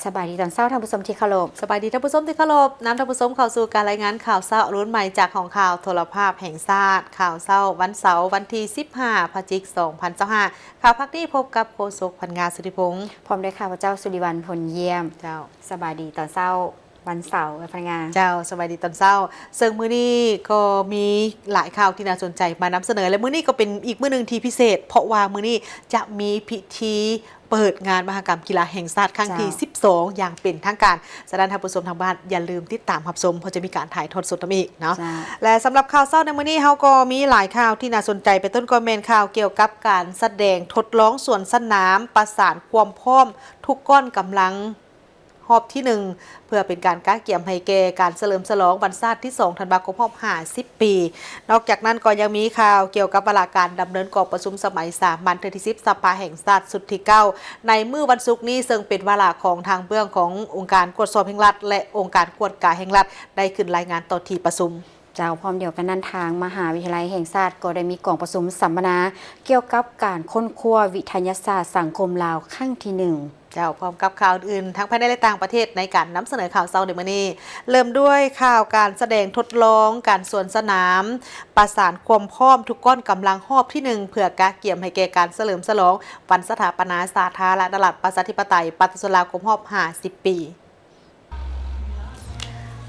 สบายดีตอนเช้าท่านผู้ชมที่เคารพสบายดีท่านผู้ชมที่เคารพน้ำท่านผู้ชมเข้าสู่การรายงานข่าวเช้ารุ่นใหม่จากของข่าวโทรภาพแห่งชาติข่าวเช้าวันเสาร์วันที่15 พฤศจิกายน 2025ข่าวพักนี้พบกับโฆษกพันงาสุธิพงศ์พร้อมด้วยข้าพเจ้าสุริวัลย์พลเยี่ยมเจ้าสบายดีตอนเช้าวันเสาร์พันงาเจ้าสบายดีตอนเช้าซึ่งมื้อนี้ก็มีหลายข่าวที่น่าสนใจมานำเสนอและมื้อนี้ก็เป็นอีกมื้อนึงที่พิเศษเพราะว่ามื้อนี้จะมีพิธีเปิดงานมหกรรมกีฬาแห่งชาติครั้งที่12อย่างเป็นทางการฉะนั้นท่านผู้ชมทางบ้านอย่าลืมติดตามรับชมเพราะจะมีการถ่ายทอดสดอีกเนาะและสำหรับข่าวเช้าในมื้อนี้เฮาก็มีหลายข่าวที่น่าสนใจไปต้นก็แม่นข่าวเกี่ยวกับการแสดงทดลองสวนสนามประสานความพร้อมทุกก้อนกำลังรอบที่1เพื่อเป็นการก้าเกี่ยมให้แก่การเฉลิมฉลองวันชาติที่2ธันวาคมรอบ50 ปีนอกจากนั้นก็ยังมีข่าวเกี่ยวกับวาระการดำเนินกองประชุมสมัยสามัญที่10สภาแห่งชาติสุดที่9ในมื้อวันศุกร์นี้ซึ่งเป็นวาระของทางเบื้องขององค์การกวดสอบแห่งรัฐและองค์การกวดกาแห่งรัฐได้ขึ้นรายงานต่อที่ประชุมเจ้าพร้อมเดียวกันนั้นทางมหาวิทยาลัยแห่งชาติก็ได้มีกองประชุมสัมมนาเกี่ยวกับการค้นคว้าวิทยาศาสตร์สังคมลาวครั้งที่1เจ้าพร้อมกับข่าวอื่นทั้งภายในและต่างประเทศในการนำเสนอข่าวเช้าในมื้อนี้เริ่มด้วยข่าวการแสดงทดลองการสวนสนามประสานความพร้อมทุกก้อนกำลังรอบที่1เพื่อกาเกี่ยมให้แก่การเฉลิมฉลองวันสถาปนาสาธารณรัฐประชาธิปไตยปฏิสลาคมรอบ50 ปี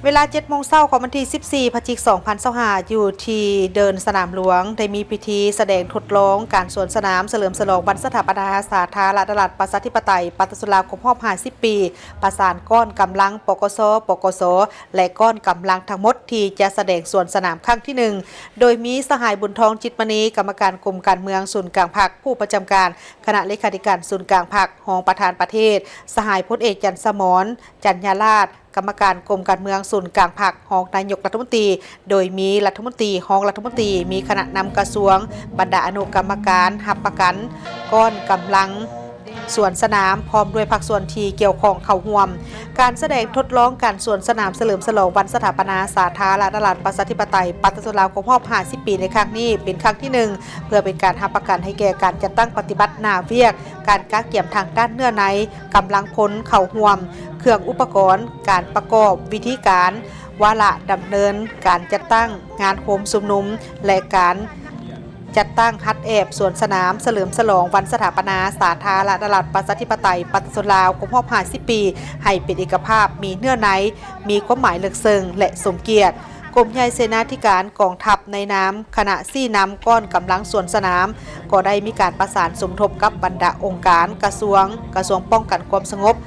เวลา 7 โมงเช้าของวันที่ 14 พฤศจิกายน 2025อยู่ที่เดินสนามหลวงได้มีพิธีแสดงทดลองการสวนสนามเฉลิมฉลองวันสถาปนาสาธารณรัฐประชาธิปไตยปฏิสลาคมรอบ50 ปีประสานก้อนกำลังปกส.ปกส.และก้อนกำลังทั้งหมดที่จะแสดงสวนสนามครั้งที่1โดยมีสหายบุญทองจิตมณีกรรมการกรมการเมืองศูนย์กลางพรรคผู้ประจำการคณะเลขาธิการศูนย์กลางพรรครองประธานประเทศสหายพลเอกจันทร์สมรจันยาราชกรรมการกรมการเมืองศูนย์กลางพรรครองนายกรัฐมนตรีโดยมีรัฐมนตรีรองรัฐมนตรีมีคณะนำกระทรวงบรรดาอนุกรรมการหับประกันก้อนกำลังสวนสนามพร้อมด้วยภาคส่วนที่เกี่ยวข้องเข้าร่วมการแสดงทดลองการสวนสนามเฉลิมฉลองวันสถาปนาสาธารณรัฐประชาธิปไตยปฏิสลาคมรอบ50 ปีในครั้งนี้เป็นครั้งที่1เพื่อเป็นการหับประกันให้แก่การจัดตั้งปฏิบัติหน้าเวียกการก้าเกี่ยมทางด้านเนื้อในกำลังพลเข้าร่วมเครื่องอุปกรณ์การประกอบวิธีการวาระดำเนินการจัดตั้งงานโฮมชุมนุมและการจัดตั้งฮัดแอบสวนสนามเฉลิมฉลองวันสถาปนาสาธารณรัฐประชาธิปไตยปฏิสลาคมรอบ50 ปีให้เป็นเอกภาพมีเนื้อในมีความหมายลึกซึ้งและสมเกียรติกรมใหญ่เสนาธิการกองทัพในน้ำคณะซี่น้ำก้อนกำลังสวนสนามก็ได้มีการประสานสมทบกับบรรดาองค์การกระทรวงป้องกันความสงบ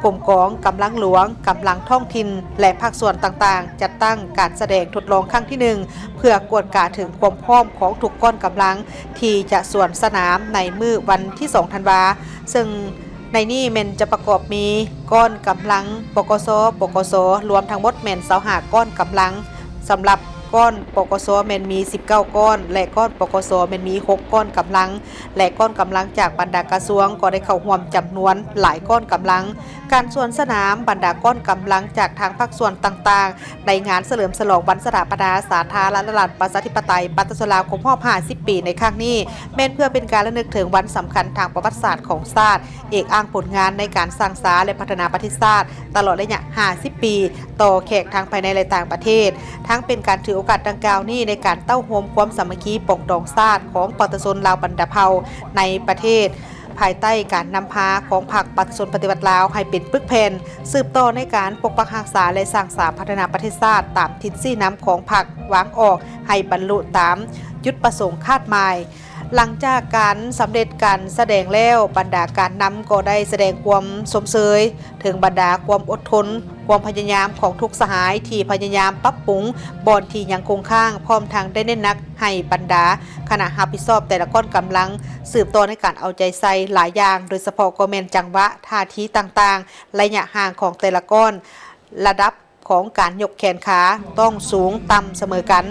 กรมกองกำลังหลวงกำลังท้องถิ่นและภาคส่วนต่างๆจัดตั้งการแสดงทดลองครั้งที่1เพื่อกวดกาถึงความพร้อมของทุกก้อนกำลังที่จะสวนสนามในมื้อวันที่2ธันวาซึ่งในนี้แม่นจะประกอบมีก้อนกำลังปกส.ปกส.รวมทั้งหมดแม่น25ก้อนกำลังสำหรับก้อนปกส.แม่นมี19ก้อนและก้อนปกส.แม่นมี6ก้อนกำลังและก้อนกำลังจากบรรดากระทรวงก็ได้เข้าร่วมจำนวนหลายก้อนกำลังการสวนสนามบรรดาก้อนกำลังจากทางภาคส่วนต่างๆในงานเฉลิมฉลองวันสถาปนาสาธารณรัฐประชาธิปไตยปฏิสลาคมรอบ50 ปีในครั้งนี้แม้นเพื่อเป็นการระลึกถึงวันสำคัญทางประวัติศาสตร์ของชาติเอกอ้างผลงานในการสร้างสรรค์และพัฒนาประเทศชาติตลอดระยะ50 ปีต่อแขกทางภายในและต่างประเทศทั้งเป็นการถือโอกาสดังกล่าวนี้ในการเต้าโฮมความสามัคคีปกป้องชาติของปฏิชนลาวบรรดาเผ่าในประเทศภายใต้การนำพาของพรรคปฏิชนปฏิวัติลาวให้เป็นปึกแผ่นสืบต่อในการปกปักรักษาและสร้างสรรค์พัฒนาประเทศชาติตามทิศซี่น้ำของพรรควางออกให้บรรลุตามยุทธประสงค์คาดหมายหลังจากการสำเร็จการแสดงแล้วบรรดาการนำก็ได้แสดงความสมเสยถึงบรรดาความอดทนความพยายามของทุกสหายที่พยายามปรับปรุงบอนที่ยังคงค้างพร้อมทางได้เน้นนักให้บรรดาคณะรับผิดชอบแต่ละก้อนกำลังสืบต่อในการเอาใจใส่หลายอย่างโดยเฉพาะก็แม่นจังหวะท่าทีต่างๆระยะห่างของแต่ละก้อนระดับของการยกแขนขาต้องสูงต่ำเสมอกัน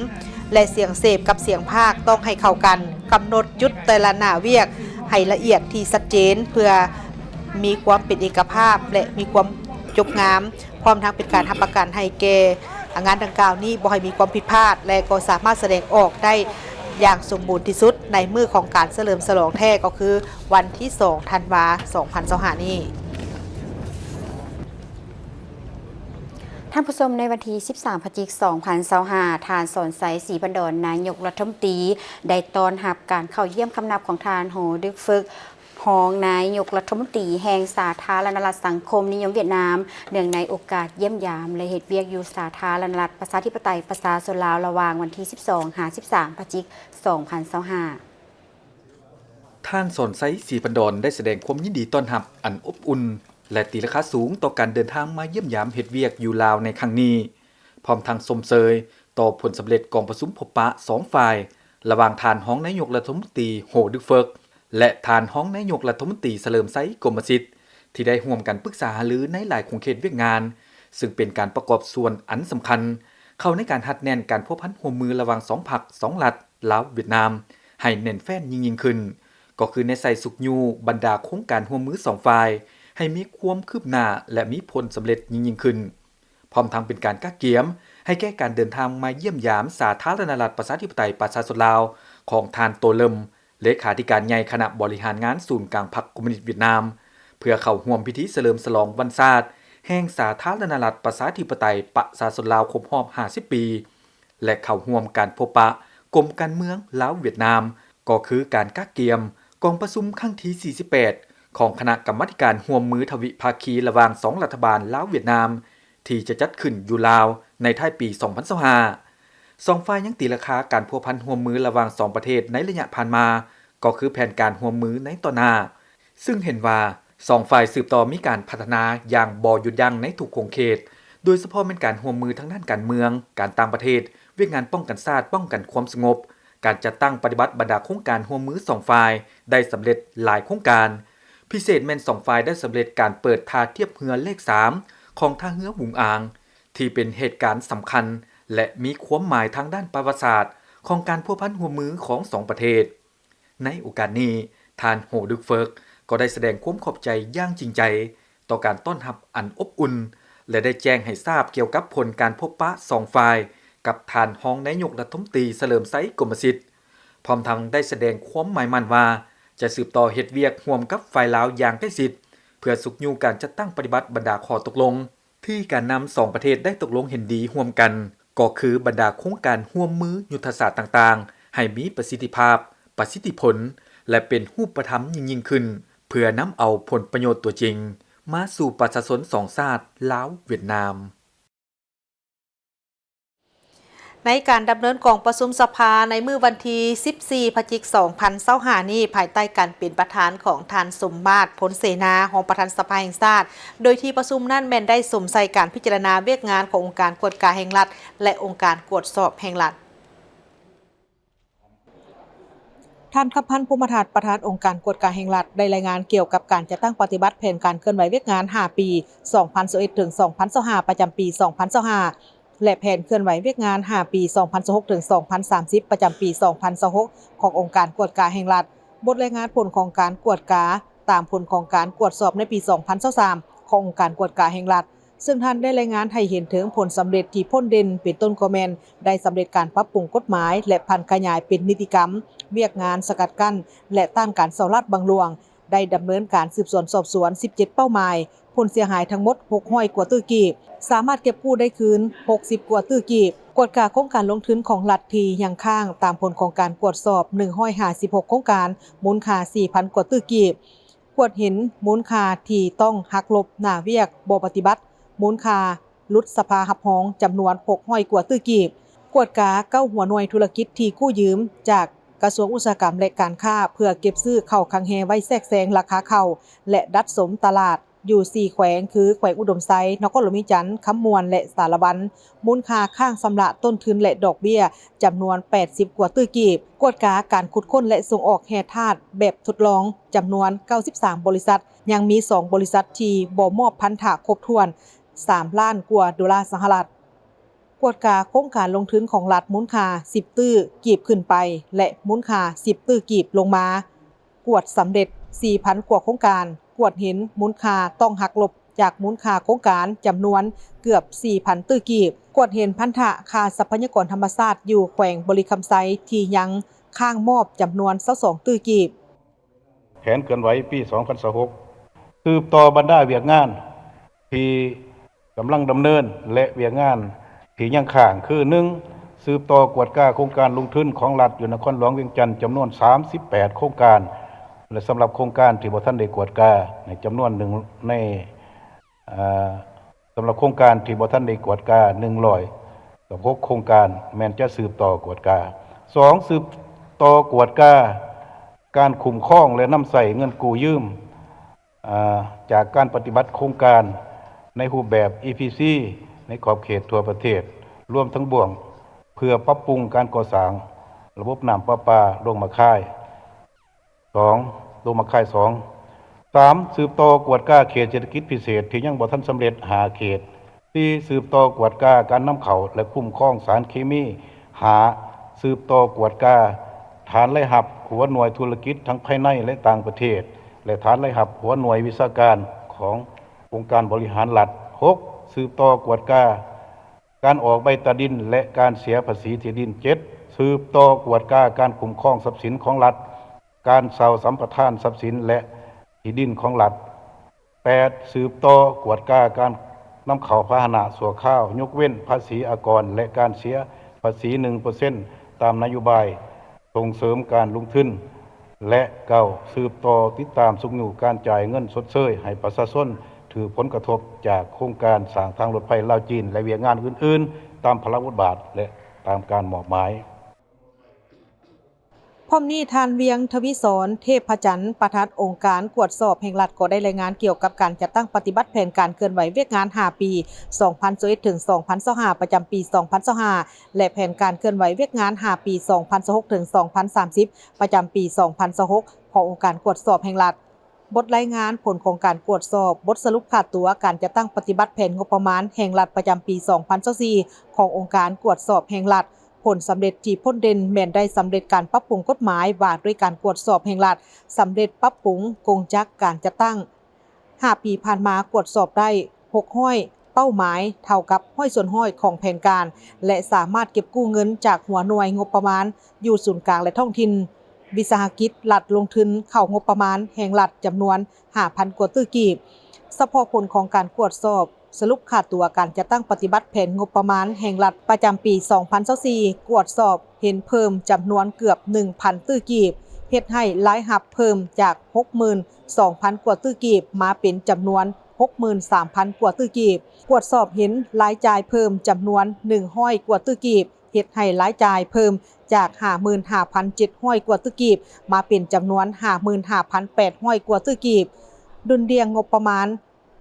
และเสียงเสพกับเสียงภาคต้องให้เข้ากันกำหนดยุทธแต่ละหน้าเวียกให้ละเอียดที่ชัดเจนเพื่อมีความเป็นเอกภาพและมีความจบงามพร้อมทั้งเป็นการทำประกันให้แก่งานดังกล่าวนี้บ่ให้มีความผิดพลาดและก็สามารถแสดงออกได้อย่างสมบูรณ์ที่สุดในมื้อของการเฉลิมฉลองแท้ก็คือวันที่2ธันวาคม 2025นี้ ท่านผู้ชมในวันที่ 13 พฤศจิกายน 2025ทานสนไสศรีบันดรนายกรัฐมนตรีได้ต้อนรับการเข้าเยี่ยมคำนับของทานโฮดึกฟึกรองนายกรัฐมนตรีแห่งสาธารณรัฐสังคมนิยมเวียดนามเนื่องในโอกาสเยี่ยมยามและเฮ็ดเวียกอยู่สาธารณรัฐประชาธิปไตยประชาชนลาวระหว่างวันที่ 12-13 พฤศจิกายน 2025ท่านสนไซศรีบันดรได้แสดงความยินดีต้อนรับอันอบอุ่นและตีราคาสูงต่อการเดินทางมาเยี่ยมยามเฮ็ดเวียกอยู่ลาวในครั้งนี้พร้อมทั้งสมเสยต่อผลสำเร็จกองประชุมพบปะ2ฝ่ายระหว่างทานห้องนายกรัฐมนตรีโฮดึกเฟิกและทานห้องนายกรัฐมนตรีเฉลิมไซกรมสิทธิ์ที่ได้ร่วมกันปรึกษาหารือในหลายโครงเขตเวียกงานซึ่งเป็นการประกอบส่วนอันสำคัญเข้าในการหัดแน่นการพัวพันร่วมมือระหว่าง2พรรค2รัฐลาวเวียดนามให้แน่นแฟ้นยิ่งขึ้นก็คือในใส่สุกยูบรรดาโครงการร่วมมือ2ฝ่ายให้มีความคืบหน้าและมีผลสำเร็จยิ่งขึ้นพร้อมทั้งเป็นการกักเกียมให้แก้การเดินทางมาเยี่ยมยามสาธารณรัฐประชาธิปไตยประชาชนลาวของทานโตเลิมเลขาธิการใหญ่คณะบริหารงานศูนย์กลางพรรคคอมมิวนิสต์เวียดนามเพื่อเข้าร่วมพิธีเฉลิมฉลองวันชาติแห่งสาธารณรัฐประชาธิปไตยประชาชนลาวครบรอบ50 ปีและเข้าร่วมการพบปะกรมการเมืองลาวเวียดนามก็คือการกักเกียมกองประชุมครั้งที่48ของคณะกรรมาธิการร่วมมือทวิภาคีระหว่าง2รัฐบาลลาวเวียดนามที่จะจัดขึ้นอยู่ลาวในท้ายปี 2025 2 ฝ่ายยังตีราคาการพัวพันร่วมมือระหว่าง 2 ประเทศในระยะผ่านมาก็คือแผนการร่วมมือในต่อหน้าซึ่งเห็นว่า2ฝ่ายสืบต่อมีการพัฒนาอย่างบ่หยุดยั้งในทุกโครงเขตโดยเฉพาะเป็นการร่วมมือทางด้านการเมืองการต่างประเทศเวียกงานป้องกันชาติป้องกันความสงบการจัดตั้งปฏิบัติบรรดาโครงการร่วมมือ2ฝ่ายได้สำเร็จหลายโครงการพิเศษแม่น2ฝ่ายได้สำเร็จการเปิดท่าเทียบเรือเลข3ของท่าเรือหุงอางที่เป็นเหตุการณ์สำคัญและมีความหมายทางด้านประวัติศาสตร์ของการพัวพันร่วมมือของ2ประเทศในโอกาสนี้ทานโฮดึกเฟิกก็ได้แสดงความขอบใจอย่างจริงใจต่อการต้อนรับอันอบอุ่นและได้แจ้งให้ทราบเกี่ยวกับผลการพบปะ2ฝ่ายกับทานห้องนายกรัฐมนตรีเฉลิมไซกรมสิทธิ์พร้อมทั้งได้แสดงความหมายมั่นว่าจะสืบต่อเฮ็ดเวียกร่วมกับฝ่ายลาวอย่างใกล้ชิดเพื่อสุขอยู่การจัดตั้งปฏิบัติบรรดาข้อตกลงที่การนำ2ประเทศได้ตกลงเห็นดีร่วมกันก็คือบรรดาโครงการร่วมมือยุทธศาสตร์ต่างๆให้มีประสิทธิภาพประสิทธิผลและเป็นรูปธรรมยิ่งขึ้นเพื่อนำเอาผลประโยชน์ตัวจริงมาสู่ประชาชน2ชาติลาวเวียดนามในการดำเนินกองประชุมสภาในมื้อวันที่ 14 พฤศจิกายน 2025นี้ภายใต้การเป็นประธานของท่านสมมาตร ผลเสนารองประธานสภาแห่งชาติโดยที่ประชุมนั้นแม่นได้สมใส่การพิจารณาเวียกงานขององค์การกวดการแห่งรัฐและองค์การกวดสอบแห่งรัฐท่านคำพันธ์ภูมิทัศน์ประธานองค์การกวดการแห่งรัฐได้รายงานเกี่ยวกับการจัดตั้งปฏิบัติแผนการเคลื่อนไหวเวียกงาน 5 ปี 2021 ถึง 2025 ประจำปี 2025 และแผนเคลื่อนไหวเวียกงาน 5 ปี 2026 ถึง 2030 ประจำปี 2026 ขององค์การกวดการแห่งรัฐบทรายงานผลของการกวดการตามผลของการกวดสอบในปี 2023 ขององค์การกวดการแห่งรัฐซึ่งท่านได้รายงานให้เห็นถึงผลสำเร็จที่พ้นเด่นเป็นต้นกอแมนได้สำเร็จการปรับปรุงกฎหมายและพันขยายเป็นนิติกรรมเวียกงานสกัดกั้นและต้านการเสาลัดบังหลวงได้ดำเนินการสืบสวนสอบสวน 17 เป้าหมายผลเสียหายทั้งหมด600 กว่าตื้อกีบสามารถเก็บกู้ได้คืน60 กว่าตื้อกีบกวดการโครงการลงทุนของรัฐที่ยังค้างตามผลของการกวดสอบ156โครงการมูลค่า 4,000 กว่าตื้อกีบกวดเห็นมูลค่าที่ต้องหักลบหน้าเวียกบ่ปฏิบัติมูลค่าลุดสภาหับห้องจำนวน600 กว่าตื้อกีบกวดกาเก้าหัวหน่วยธุรกิจที่กู้ยืมจากกระทรวงอุตสาหกรรมและการค้าเพื่อเก็บซื้อข้าวคังแฮไว้แทรกแซงราคาข้าวและดัดสมตลาดอยู่4แขวงคือแขวงอุดมไซนครหลวงมิจันทร์คำมวนและสารวันมูลค่าข้างสำระต้นทุนและดอกเบี้ยจำนวน80 กว่าตื้อกีบกวดกาการขุดค้นและส่งออกแร่ธาตุแบบทดลองจำนวน93บริษัทยังมี2บริษัทที่บ่มอบพันธะครบถ้วน3 ล้านกว่าดอลลาร์สหรัฐกวดกาโครงการลงทุนของรัฐมูลค่า10ตื้อกีบขึ้นไปและมูลค่า10ตื้อกีบลงมากวดสำเร็จ 4,000 กว่าโครงการกวดเห็นมูลค่าต้องหักลบจากมูลค่าโครงการจำนวนเกือบ 4,000 ตื้อกีบกวดเห็นพันธะค่าทรัพยากรธรรมชาติอยู่แขวงบริคำไซที่ยังข้างมอบจำนวน22ตื้อกีบแผนเคลื่อนไหวปี 2026 สืบต่อบรรดาเวียกงานที่ก กำลังดำเนินและเวียกงานที่ยังข้างคือ 1. สืบต่อกวดก้าโครงการลงทุนของรัฐอยู่นครหลวงเวียงจันทร์จำนวน38โครงการและสำหรับโครงการที่บ่ทันได้กวดก้าในจำนวนหนึ่งในสำหรับโครงการที่บ่ทันได้กวดก้า106โครงการแม่นจะสืบต่อกวดก้า 2. สืบต่อกวดก้าการคุ้มครองและนำใส่เงินกู้ยืมจากการปฏิบัติโครงการในรูปแบบ EPC ในขอบเขตทั่วประเทศรวมทั้งบ่วงเพื่อปรับปรุงการก่อสร้างระบบน้ำประปาโรงมะข่าย 2. โรงมะข่าย 3. สืบต่อกวดก้าเขตเศรษฐกิจพิเศษที่ยังบ่ทันสำเร็จ5เขต 4. สืบต่อกวดก้าการนำเข้าและคุ้มครองสารเคมีสืบต่อกวดก้าฐานรายรับหัวหน่วยธุรกิจทั้งภายในและต่างประเทศและฐานรายรับหัวหน่วยวิชาการขององค์การบริหารรัฐ 6. สืบต่อกวดก้าการออกใบตาดินและการเสียภาษีที่ดิน 7. สืบต่อกวดก้าการคุ้มครองทรัพย์สินของรัฐการเซาสัมปทานทรัพย์สินและที่ดินของรัฐ 8. สืบต่อกวดก้าการนำเข้าพาหนะชั่วคราวยกเว้นภาษีอากรและการเสียภาษี 1% ตามนโยบายส่งเสริมการลงทุนและสืบต่อติดตามสุขอยู่การจ่ายเงินชดเชยให้ประชาชนถือผลกระทบจากโครงการสร้างทางรถไฟลาวจีนและเวียกงานอื่นๆตามพระราชบทบาทและตามการมอบหมาย พร้อมนี้ทานเวียงทวิศรเทพจันทร์ประธานองค์การกวดสอบแห่งรัฐก็ได้รายงานเกี่ยวกับการจัดตั้งปฏิบัติแผนการเคลื่อนไหวเวียกงาน5ปี 2021 ถึง 2025 ประจำปี 2025 และแผนการเคลื่อนไหวเวียกงาน5ปี 2026 ถึง 2030 ประจำปี 2026 ขององค์การกวดสอบแห่งรัฐบทรายงานผลของการกวดสอบบทสรุปค่าตัวการจัดตั้งปฏิบัติแผนงบประมาณแห่งรัฐประจำปี 2024 ขององค์การกวดสอบแห่งรัฐผลสำเร็จที่พ้นเด่นแม่นได้สำเร็จการปรับปรุงกฎหมายว่าด้วยการกวดสอบแห่งรัฐสำเร็จปรับปรุงกงจักการจัดตั้ง5ปีผ่านมากวดสอบได้6ห้อยเป้าหมายเท่ากับห้อยส่วนห้อยของแผนการและสามารถเก็บกู้เงินจากหัวหน่วยงบประมาณอยู่ศูนย์กลางและท้องถิ่นวิสาหกิจรัฐลงทุนเข้างบประมาณแห่งรัฐจำนวน 5,000 กว่าตื้อกีบเฉพาะผลของการกวดสอบสรุปค่าตัวการจัดตั้งปฏิบัติแผนงบประมาณแห่งรัฐประจำปี 2024 กวดสอบเห็นเพิ่มจำนวนเกือบ 1,000 ตื้อกีบเฮ็ดให้รายรับเพิ่มจาก 62,000 กว่าตื้อกีบมาเป็นจำนวน 63,000 กว่าตื้อกีบกวดสอบเห็นรายจ่ายเพิ่มจำนวน100 กว่าตื้อกีบเฮ็ดให้รายจ่ายเพิ่มจาก 55,700 กว่าตื้อกีบมาเป็นจำนวน 55,800 กว่าตื้อกีบดุลเดียงงบประมาณ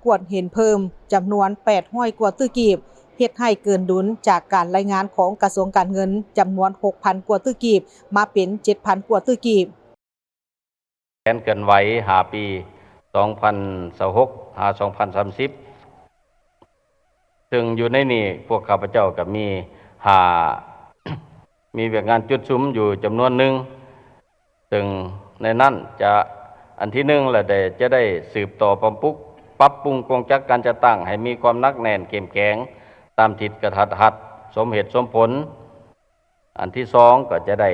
กวดเห็นเพิ่มจำนวน800 กว่าตื้อกีบเฮ็ดให้เกินดุลจากการรายงานของกระทรวงการเงินจำนวน 6,000 กว่าตื้อกีบมาเป็น 7,000 กว่าตื้อกีบแผนเกินไหว5ปี 2026 2030 ซึ่งอยู่ในนี้พวกข้าพเจ้าก็มีมีเวียกงานจุดซุ้มอยู่จำนวนหนึ่งซึ่งในนั้นจะอันที่หนึ่งแหละจะได้สืบต่อปรับปรุงกงจักการจัดตั้งให้มีความนักแน่นเข้มแข็งตามทิศกระทัดรัดสมเหตุสมผลอันที่สองก็จะได้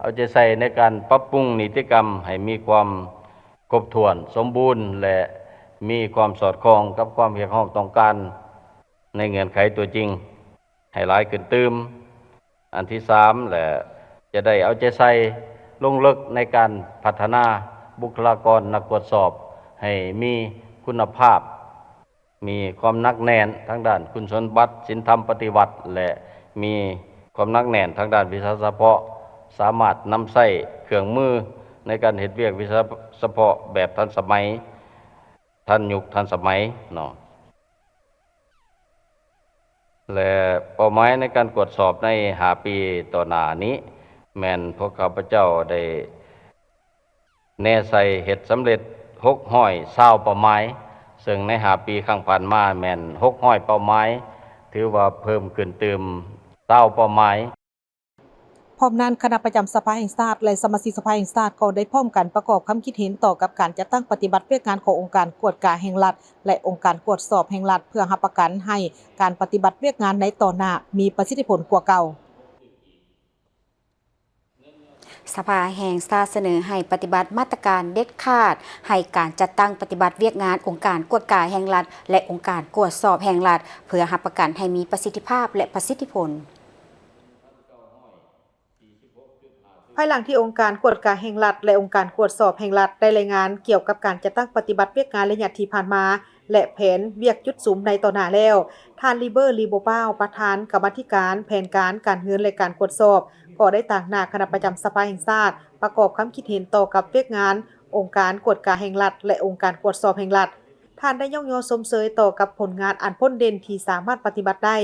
เอาใจใส่ในการปรับปรุงนิติกรรมให้มีความครบถ้วนสมบูรณ์และมีความสอดคล้องกับความเรียกร้องต้องการในเงื่อนไขตัวจริงให้หลายขึ้นตื่มอันที่สามแหละจะได้เอาใจใส่ลงลึกในการพัฒนาบุคลากรนักตรวจสอบให้มีคุณภาพมีความนักแน่นทางด้านคุณสมบัติศีลธรรมปฏิบัติและมีความนักแน่นทางด้านวิชาเฉพาะสามารถนำใช้เครื่องมือในการเฮ็ดเวียกวิชาเฉพาะแบบทันสมัยทันยุคทันสมัยเนาะและเป้าหมายในการตรวจสอบใน5ปีต่อหน้านี้แม่นพวกข้าพเจ้าได้แน่ใส่เฮ็ดสำเร็จ620เป้าหมายซึ่งใน5ปีข้างผ่านมาแม่น600เป้าหมายถือว่าเพิ่มขึ้นตื่ม20เป้าหมายพร้อมนั้นคณะประจำสภาแห่งชาติและสมาชิกสภาแห่งชาติก็ได้พร้อมกันประกอบความคิดเห็นต่อกับการจัดตั้งปฏิบัติเวียกงานขององค์การกวดกาแห่งรัฐและองค์การกวดสอบแห่งรัฐเพื่อรับประกันให้การปฏิบัติเวียกงานในต่อหน้ามีประสิทธิผลกว่าเก่า สภาแห่งชาติเสนอให้ปฏิบัติมาตรการเด็ดขาดให้การจัดตั้งปฏิบัติเวียกงานองค์การกวดกาแห่งรัฐและองค์การกวดสอบแห่งรัฐเพื่อรับประกันให้มีประสิทธิภาพและประสิทธิผลภายหลังที่องค์การกวดกาแห่งรัฐและองค์การกวดสอบแห่งรัฐได้รายงานเกี่ยวกับการจัดตั้งปฏิบัติเวียกงานระยะที่ผ่านมาและแผนเวียกจุดสูมในต่อหน้าแล้วท่านลีเบอร์ลีโบเป้าประธานกรรมาธิการแผนการเงินและการกวดสอบก็ได้ต่างหน้าคณะประจำสภาแห่งชาติประกอบความคิดเห็นต่อกับเวียกงานองค์การกวดกาแห่งรัฐและองค์การกวดสอบแห่งรัฐท่านได้ย่องยอชมเชยต่อกับผลงานอันพ้นเด่นที่สามารถปฏิบัติได้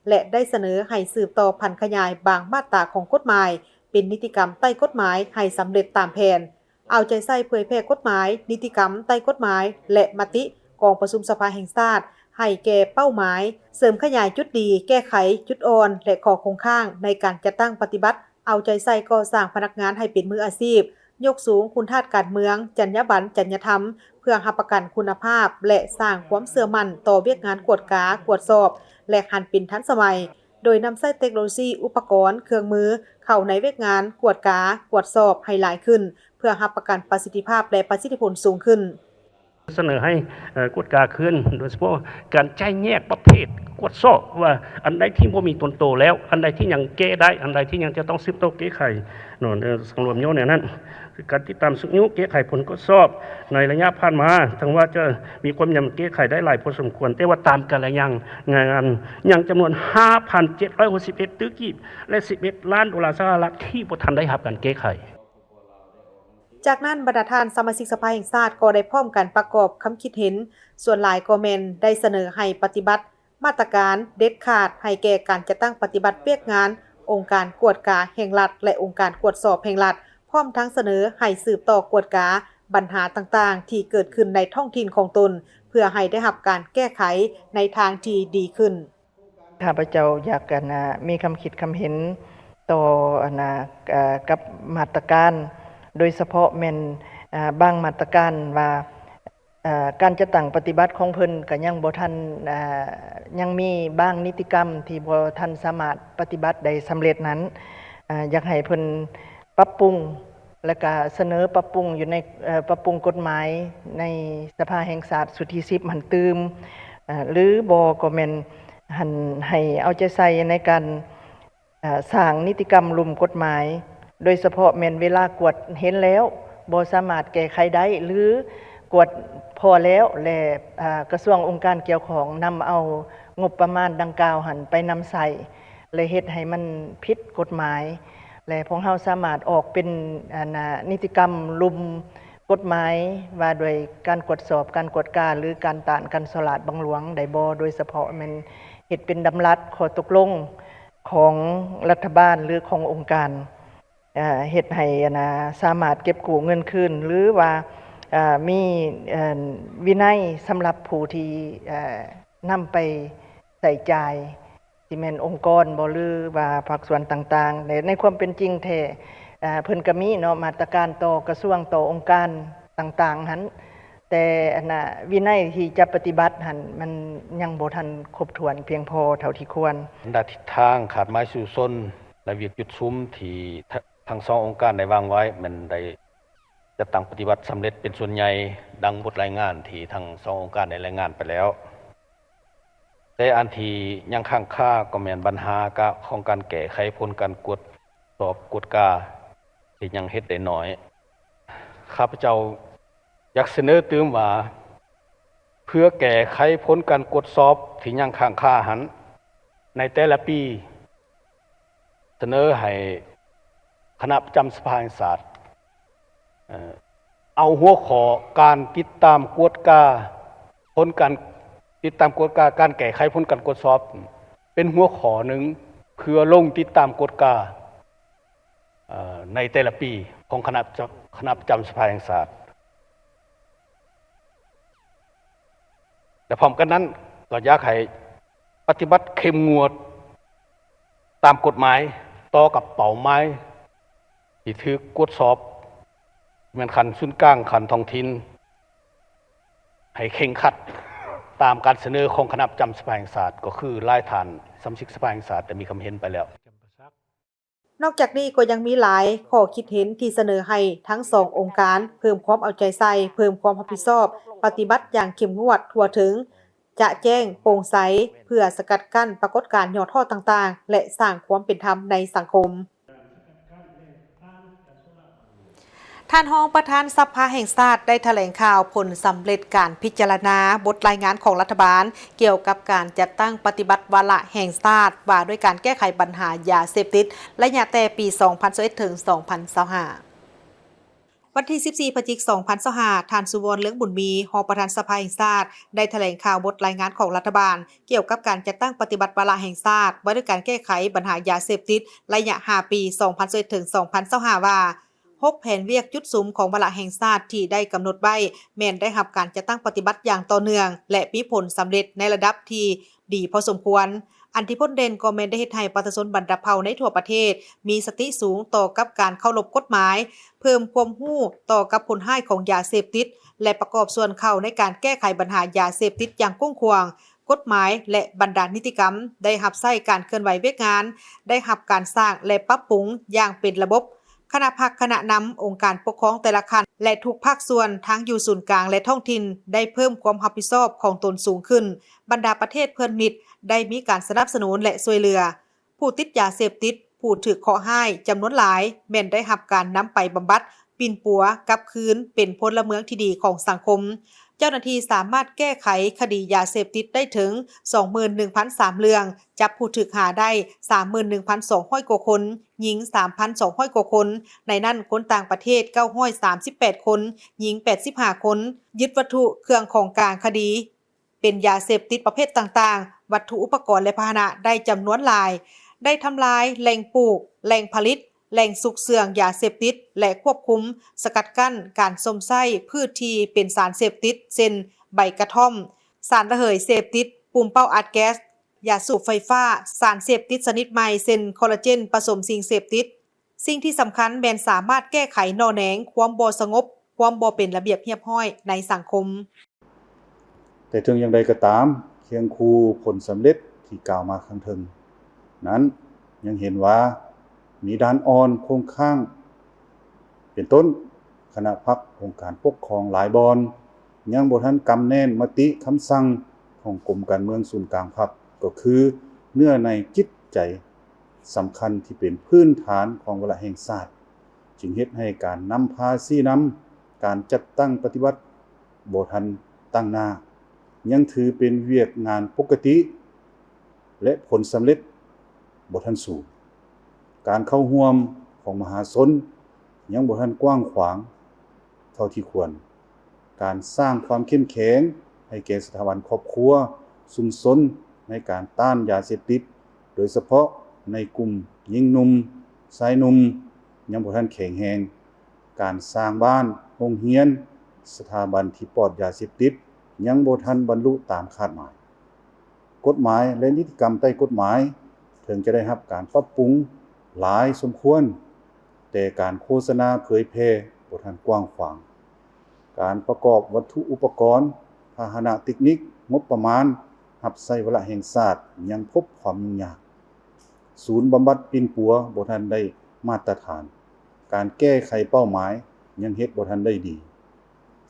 และได้เสนอให้สืบต่อพันขยายบางมาตราของกฎหมายเป็นนิติกรรมใต้กฎหมายให้สำเร็จตามแผนเอาใจใส่เผยแพร่กฎหมายนิติกรรมใต้กฎหมายและมติกองประชุมสภาแห่งชาติให้แก่เป้าหมายเสริมขยายจุดดีแก้ไขจุดอ่อนและข้อคงข้างในการจัดตั้งปฏิบัติเอาใจใส่ก่อสร้างพนักงานให้เป็นมืออาชีพยกสูงคุณธาตุการเมืองจรรยาบรรณจริยธรรมเพื่อรับประกันคุณภาพและสร้างความเชื่อมั่นต่อเวียกงานกวดกากวดสอบและหันเป็นทันสมัยโดยนำใช้เทคโนโลยีอุปกรณ์เครื่องมือเข้าในเวียกงานกวดกากวดสอบให้หลายขึ้นเพื่อรับประกันประสิทธิภาพและประสิทธิผลสูงขึ้นเสนอให้กวดกาขึ้นโดยเฉพาะการแจ้งแยกประเภทกวดสอบว่าอันใดที่บ่มีตนโตแล้วอันใดที่ยังแก้ได้อันใดที่ยังจะต้องสืบโตแก้ไขนอนสำรวมโยเนี่ยนั้นการติดตามสุขยุแก้ไขผลกวดสอบในระยะผ่านมาทั้งว่าจะมีความยังแก้ไขได้หลายพอสมควรแต่ว่าตามกันและยังจำนวน 5,761 ตึกกีบและ$11 ล้านสหรัฐที่บ่ทันได้รับการแก้ไขจากนั้นบรรดาท่านสมาชิกสภาแห่งชาติก็ได้พร้อมกันประกอบคำคิดเห็นส่วนหลายก็แม่นได้เสนอให้ปฏิบัติมาตรการเด็ดขาดให้แก่การจัดตั้งปฏิบัติเวียกงานองค์การกวดกาแห่งรัฐและองค์การกวดสอบแห่งรัฐพร้อมทั้งเสนอให้สืบต่อกวดกาปัญหาต่างๆที่เกิดขึ้นในท้องถิ่นของตนเพื่อให้ได้รับการแก้ไขในทางที่ดีขึ้นข้าพเจ้าอยากกันมีคำคิดคำเห็นต่อกับมาตรการโดยเฉพาะแม่นบางมาตรการว่าการจะตั้งปฏิบัติของเพิ่นก็ยังบ่ทันยังมีบางนิติกรรมที่บ่ทันสามารถปฏิบัติได้สำเร็จนั้นอยากให้เพิ่นปรับปรุงและก็เสนอปรับปรุงอยู่ในปรับปรุงกฎหมายในสภาแห่งชาติสุทธิ10หันตืมหรือบ่ก็แม่นหันให้เอาใจใส่ในการสร้างนิติกรรมลุ่มกฎหมายโดยเฉพาะแม่นเวลากวดเห็นแล้วบ่สามารถแก้ไขได้หรือกวดพอแล้วและกระทรวงองค์การเกี่ยวของนำเอางบประมาณดังกล่าวหันไปนำใส่และเฮ็ดให้มันผิดกฎหมายและพวกเฮาสามารถออกเป็นนิติกรรมลุ่มกฎหมายว่าโดยการกวดสอบการกวดกาหรือการต้านการสลาดบังหลวงได้บ่โดยเฉพาะมันเฮ็ดเป็นดำรัสข้อตกลงของรัฐบาลหรือขององค์การเฮ็ดให้สามารถเก็บกู้เงินคืนหรือว่ามีวินัยสำหรับผู้ที่นำไปใส่จ่ายที่แม่นองค์กรบ่หรือว่าภาคส่วนต่างๆในความเป็นจริงแท้เพิ่นก็มีเนาะมาตรการต่อกระทรวงต่อองค์การต่างๆหั้นแต่วินัยที่จะปฏิบัติหั้นมันยังบ่ทันครบถ้วนเพียงพอเท่าที่ควรด้านทิศทางขาดไม้สู่ส้นและเวียกจุดซุ้มที่ทั้ง2องค์การได้วางไว้มันได้จะตั้งปฏิบัติสำเร็จเป็นส่วนใหญ่ดังบทรายงานที่ทั้ง2องค์การได้รายงานไปแล้วแต่อันที่ยังค้างคาก็แม่นปัญหาของการแก้ไขผลการกวดสอบกวดกาที่ยังเฮ็ดได้น้อยข้าพเจ้าอยากเสนอเติมว่าเพื่อแก้ไขผลการกวดสอบที่ยังค้างคาหันในแต่ละปีเสนอให้คณะประจำสภาแห่งชาติเอาหัวข้อการติดตามกวดกาผลการติดตามกวดกาการแก้ไขผลการกวดสอบเป็นหัวข้อหนึ่งเพื่อลงติดตามกวดกาในแต่ละปีของคณะประจำสภาแห่งชาติและพร้อมกันนั้นก็อยากให้ปฏิบัติเข้มงวดตามกฎหมายต่อกับเป้าหมายที่ถูกกวดสอบเหมือนขันศูนย์กลางขันท้องถิ่นให้เข่งขัดตามการเสนอของคณะประจำสภาแห่งชาติก็คือรายฐานสมาชิกสภาแห่งชาติแต่มีคำเห็นไปแล้ว นอกจากนี้ก็ยังมีหลายข้อคิดเห็นที่เสนอให้ทั้ง2องค์การเพิ่มความเอาใจใส่เพิ่มความรับผิดชอบปฏิบัติอย่างเข้มงวดทั่วถึงจะแจ้งโปร่งใสเพื่อสกัดกั้นปรากฏการณ์ย่อท่อต่างๆและสร้างความเป็นธรรมในสังคมท่านรองประธานสภาแห่งชาติได้แถลงข่าวผลสำเร็จการพิจารณาบทรายงานของรัฐบาลเกี่ยวกับการจัดตั้งปฏิบัติวาระแห่งชาติว่าด้วยการแก้ไขปัญหายาเสพติดระยะแต่ปี 2021 ถึง 2025 วันที่ 14 พฤศจิกายน 2025 ท่านสุวรรณ เลืองบุญมีรองประธานสภาแห่งชาติได้แถลงข่าวบทรายงานของรัฐบาลเกี่ยวกับการจัดตั้งปฏิบัติวาระแห่งชาติว่าด้วยการแก้ไขปัญหายาเสพติดระยะ 5 ปี 2021 ถึง 2025 ว่า6 แผนเวียกจุดสุมของวาระแห่งชาติที่ได้กำหนดไว้แม้นได้รับการจัดตั้งปฏิบัติอย่างต่อเนื่องและมีผลสำเร็จในระดับที่ดีพอสมควรอันที่พ้นเด่นก็แม้นได้เฮ็ดให้ประชาชนบรรดาเผ่าในทั่วประเทศมีสติสูงต่อกับการเคารพกฎหมายเพิ่มความรู้ต่อกับผลร้ายของยาเสพติดและประกอบส่วนเข้าในการแก้ไขปัญหายาเสพติดอย่างกว้างขวางกฎหมายและบรรดานิติกรรมได้รับใช้การเคลื่อนไหวเวียกงานได้รับการสร้างและปรับปรุงอย่างเป็นระบบคณะพรรคคณะนำองค์การปกครองแต่ละขั้นและทุกภาคส่วนทั้งอยู่ศูนย์กลางและท้องถิ่นได้เพิ่มความรับผิดชอบของตนสูงขึ้นบรรดาประเทศเพื่อนมิตรได้มีการสนับสนุนและช่วยเหลือผู้ติดยาเสพติดผู้ถูกเคราะห์ร้ายจำนวนหลายแม้นได้รับการนำไปบำบัดปิ่นปัวกลับคืนเป็นพลเมืองที่ดีของสังคมเจ้าหน้าที่สามารถแก้ไขคดียาเสพติดได้ถึง 21,003 เรื่องจับผู้ถูกหาได้ 31,200 กว่าคนหญิง 3,200 กว่าคนในนั้นคนต่างประเทศ938 คนหญิง85 คนยึดวัตถุเครื่องของกลางคดีเป็นยาเสพติดประเภทต่างๆวัตถุอุปกรณ์และพาหนะได้จำนวนหลายได้ทำลายแหล่งปลูกแหล่งผลิตแหล่งสุกเสื่องยาเสพติดและควบคุมสกัดกั้นการสมไส้พืชที่เป็นสารเสพติดเช่นใบกระท่อมสารระเหยเสพติดปุ่มเป้าอัดแก๊สยาสูบไฟฟ้าสารเสพติดชนิดใหม่เช่นคอลลาเจนผสมสิ่งเสพติดสิ่งที่สำคัญแม้นสามารถแก้ไขนอแหนงความบ่สงบความบ่เป็นระเบียบเรียบร้อยในสังคมแต่ถึงอย่างใดก็ตามเคียงคู่ผลสำเร็จที่กล่าวมาข้างเทิงนั้นยังเห็นว่ามีด้านอ่อนคงข้างเป็นต้นคณะพรรคองค์การปกครองหลายบอนยังบ่ทันกำแน่นมติคำสั่งของกรมการเมืองศูนย์กลางพรรคก็คือเนื้อในจิตใจสำคัญที่เป็นพื้นฐานของวาระแห่งชาติจึงเฮ็ดให้การนำพาซี่นำการจัดตั้งปฏิบัติบ่ทันตั้งหน้ายังถือเป็นเวียกงานปกติและผลสำเร็จบ่ทันสูงการเข้าร่วมของมหาชนยังบ่ทันกว้างขวางเท่าที่ควรการสร้างความเข้มแข็งให้แก่สถาบันครอบครัวชุมชนในการต้านยาเสพติดโดยเฉพาะในกลุ่มหญิงหนุ่มชายหนุ่มยังบ่ทันแข็งแรงการสร้างบ้านโรงเรียนสถาบันที่ปลอดยาเสพติดยังบ่ทันบรรลุตามคาดหมายกฎหมายและนิติกรรมใต้กฎหมายถึงจะได้รับการปรับปรุงหลายสมควรแต่การโฆษณาเผยแพร่บ่ทันกว้างขวางการประกอบวัตถุอุปกรณ์พาหนะเทคนิคงบประมาณรับใช้วาระแห่งชาติยังพบความยุ่งยากศูนย์บำบัดปิ่นปัวบ่ทันได้มาตรฐานการแก้ไขเป้าหมายยังเฮ็ดบ่ทันได้ดี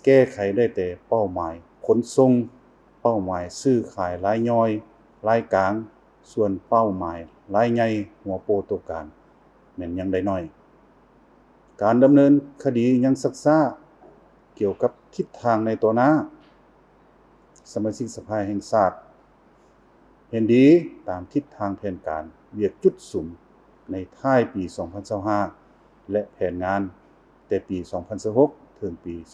แก้ไขได้แต่เป้าหมายขนส่งเป้าหมายซื้อขายรายย่อยรายกลางส่วนเป้าหมายรายใหญ่หัวโปรโตการแม่นยังได้น้อยการดำเนินคดียังซักซ่าเกี่ยวกับทิศทางในตัวหน้าสมาชิกสภาแห่งชาติเห็นดีตามทิศทางแผนการเวียกจุดสุมในท้ายปี 2025 และแผนงานแต่ปี 2026 ถึงปี 2030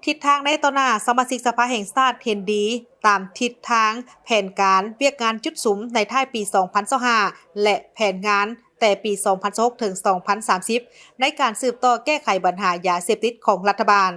ทิศทางในต่อหน้าสมาชิกสภาแห่งชาติเห็นดีตามทิศทางแผนการเวียกงานจุดสุมในท้ายปี 2025 และแผนงานแต่ปี 2026 ถึง 2030 ในการสืบต่อแก้ไขปัญหายาเสพติดของรัฐบาล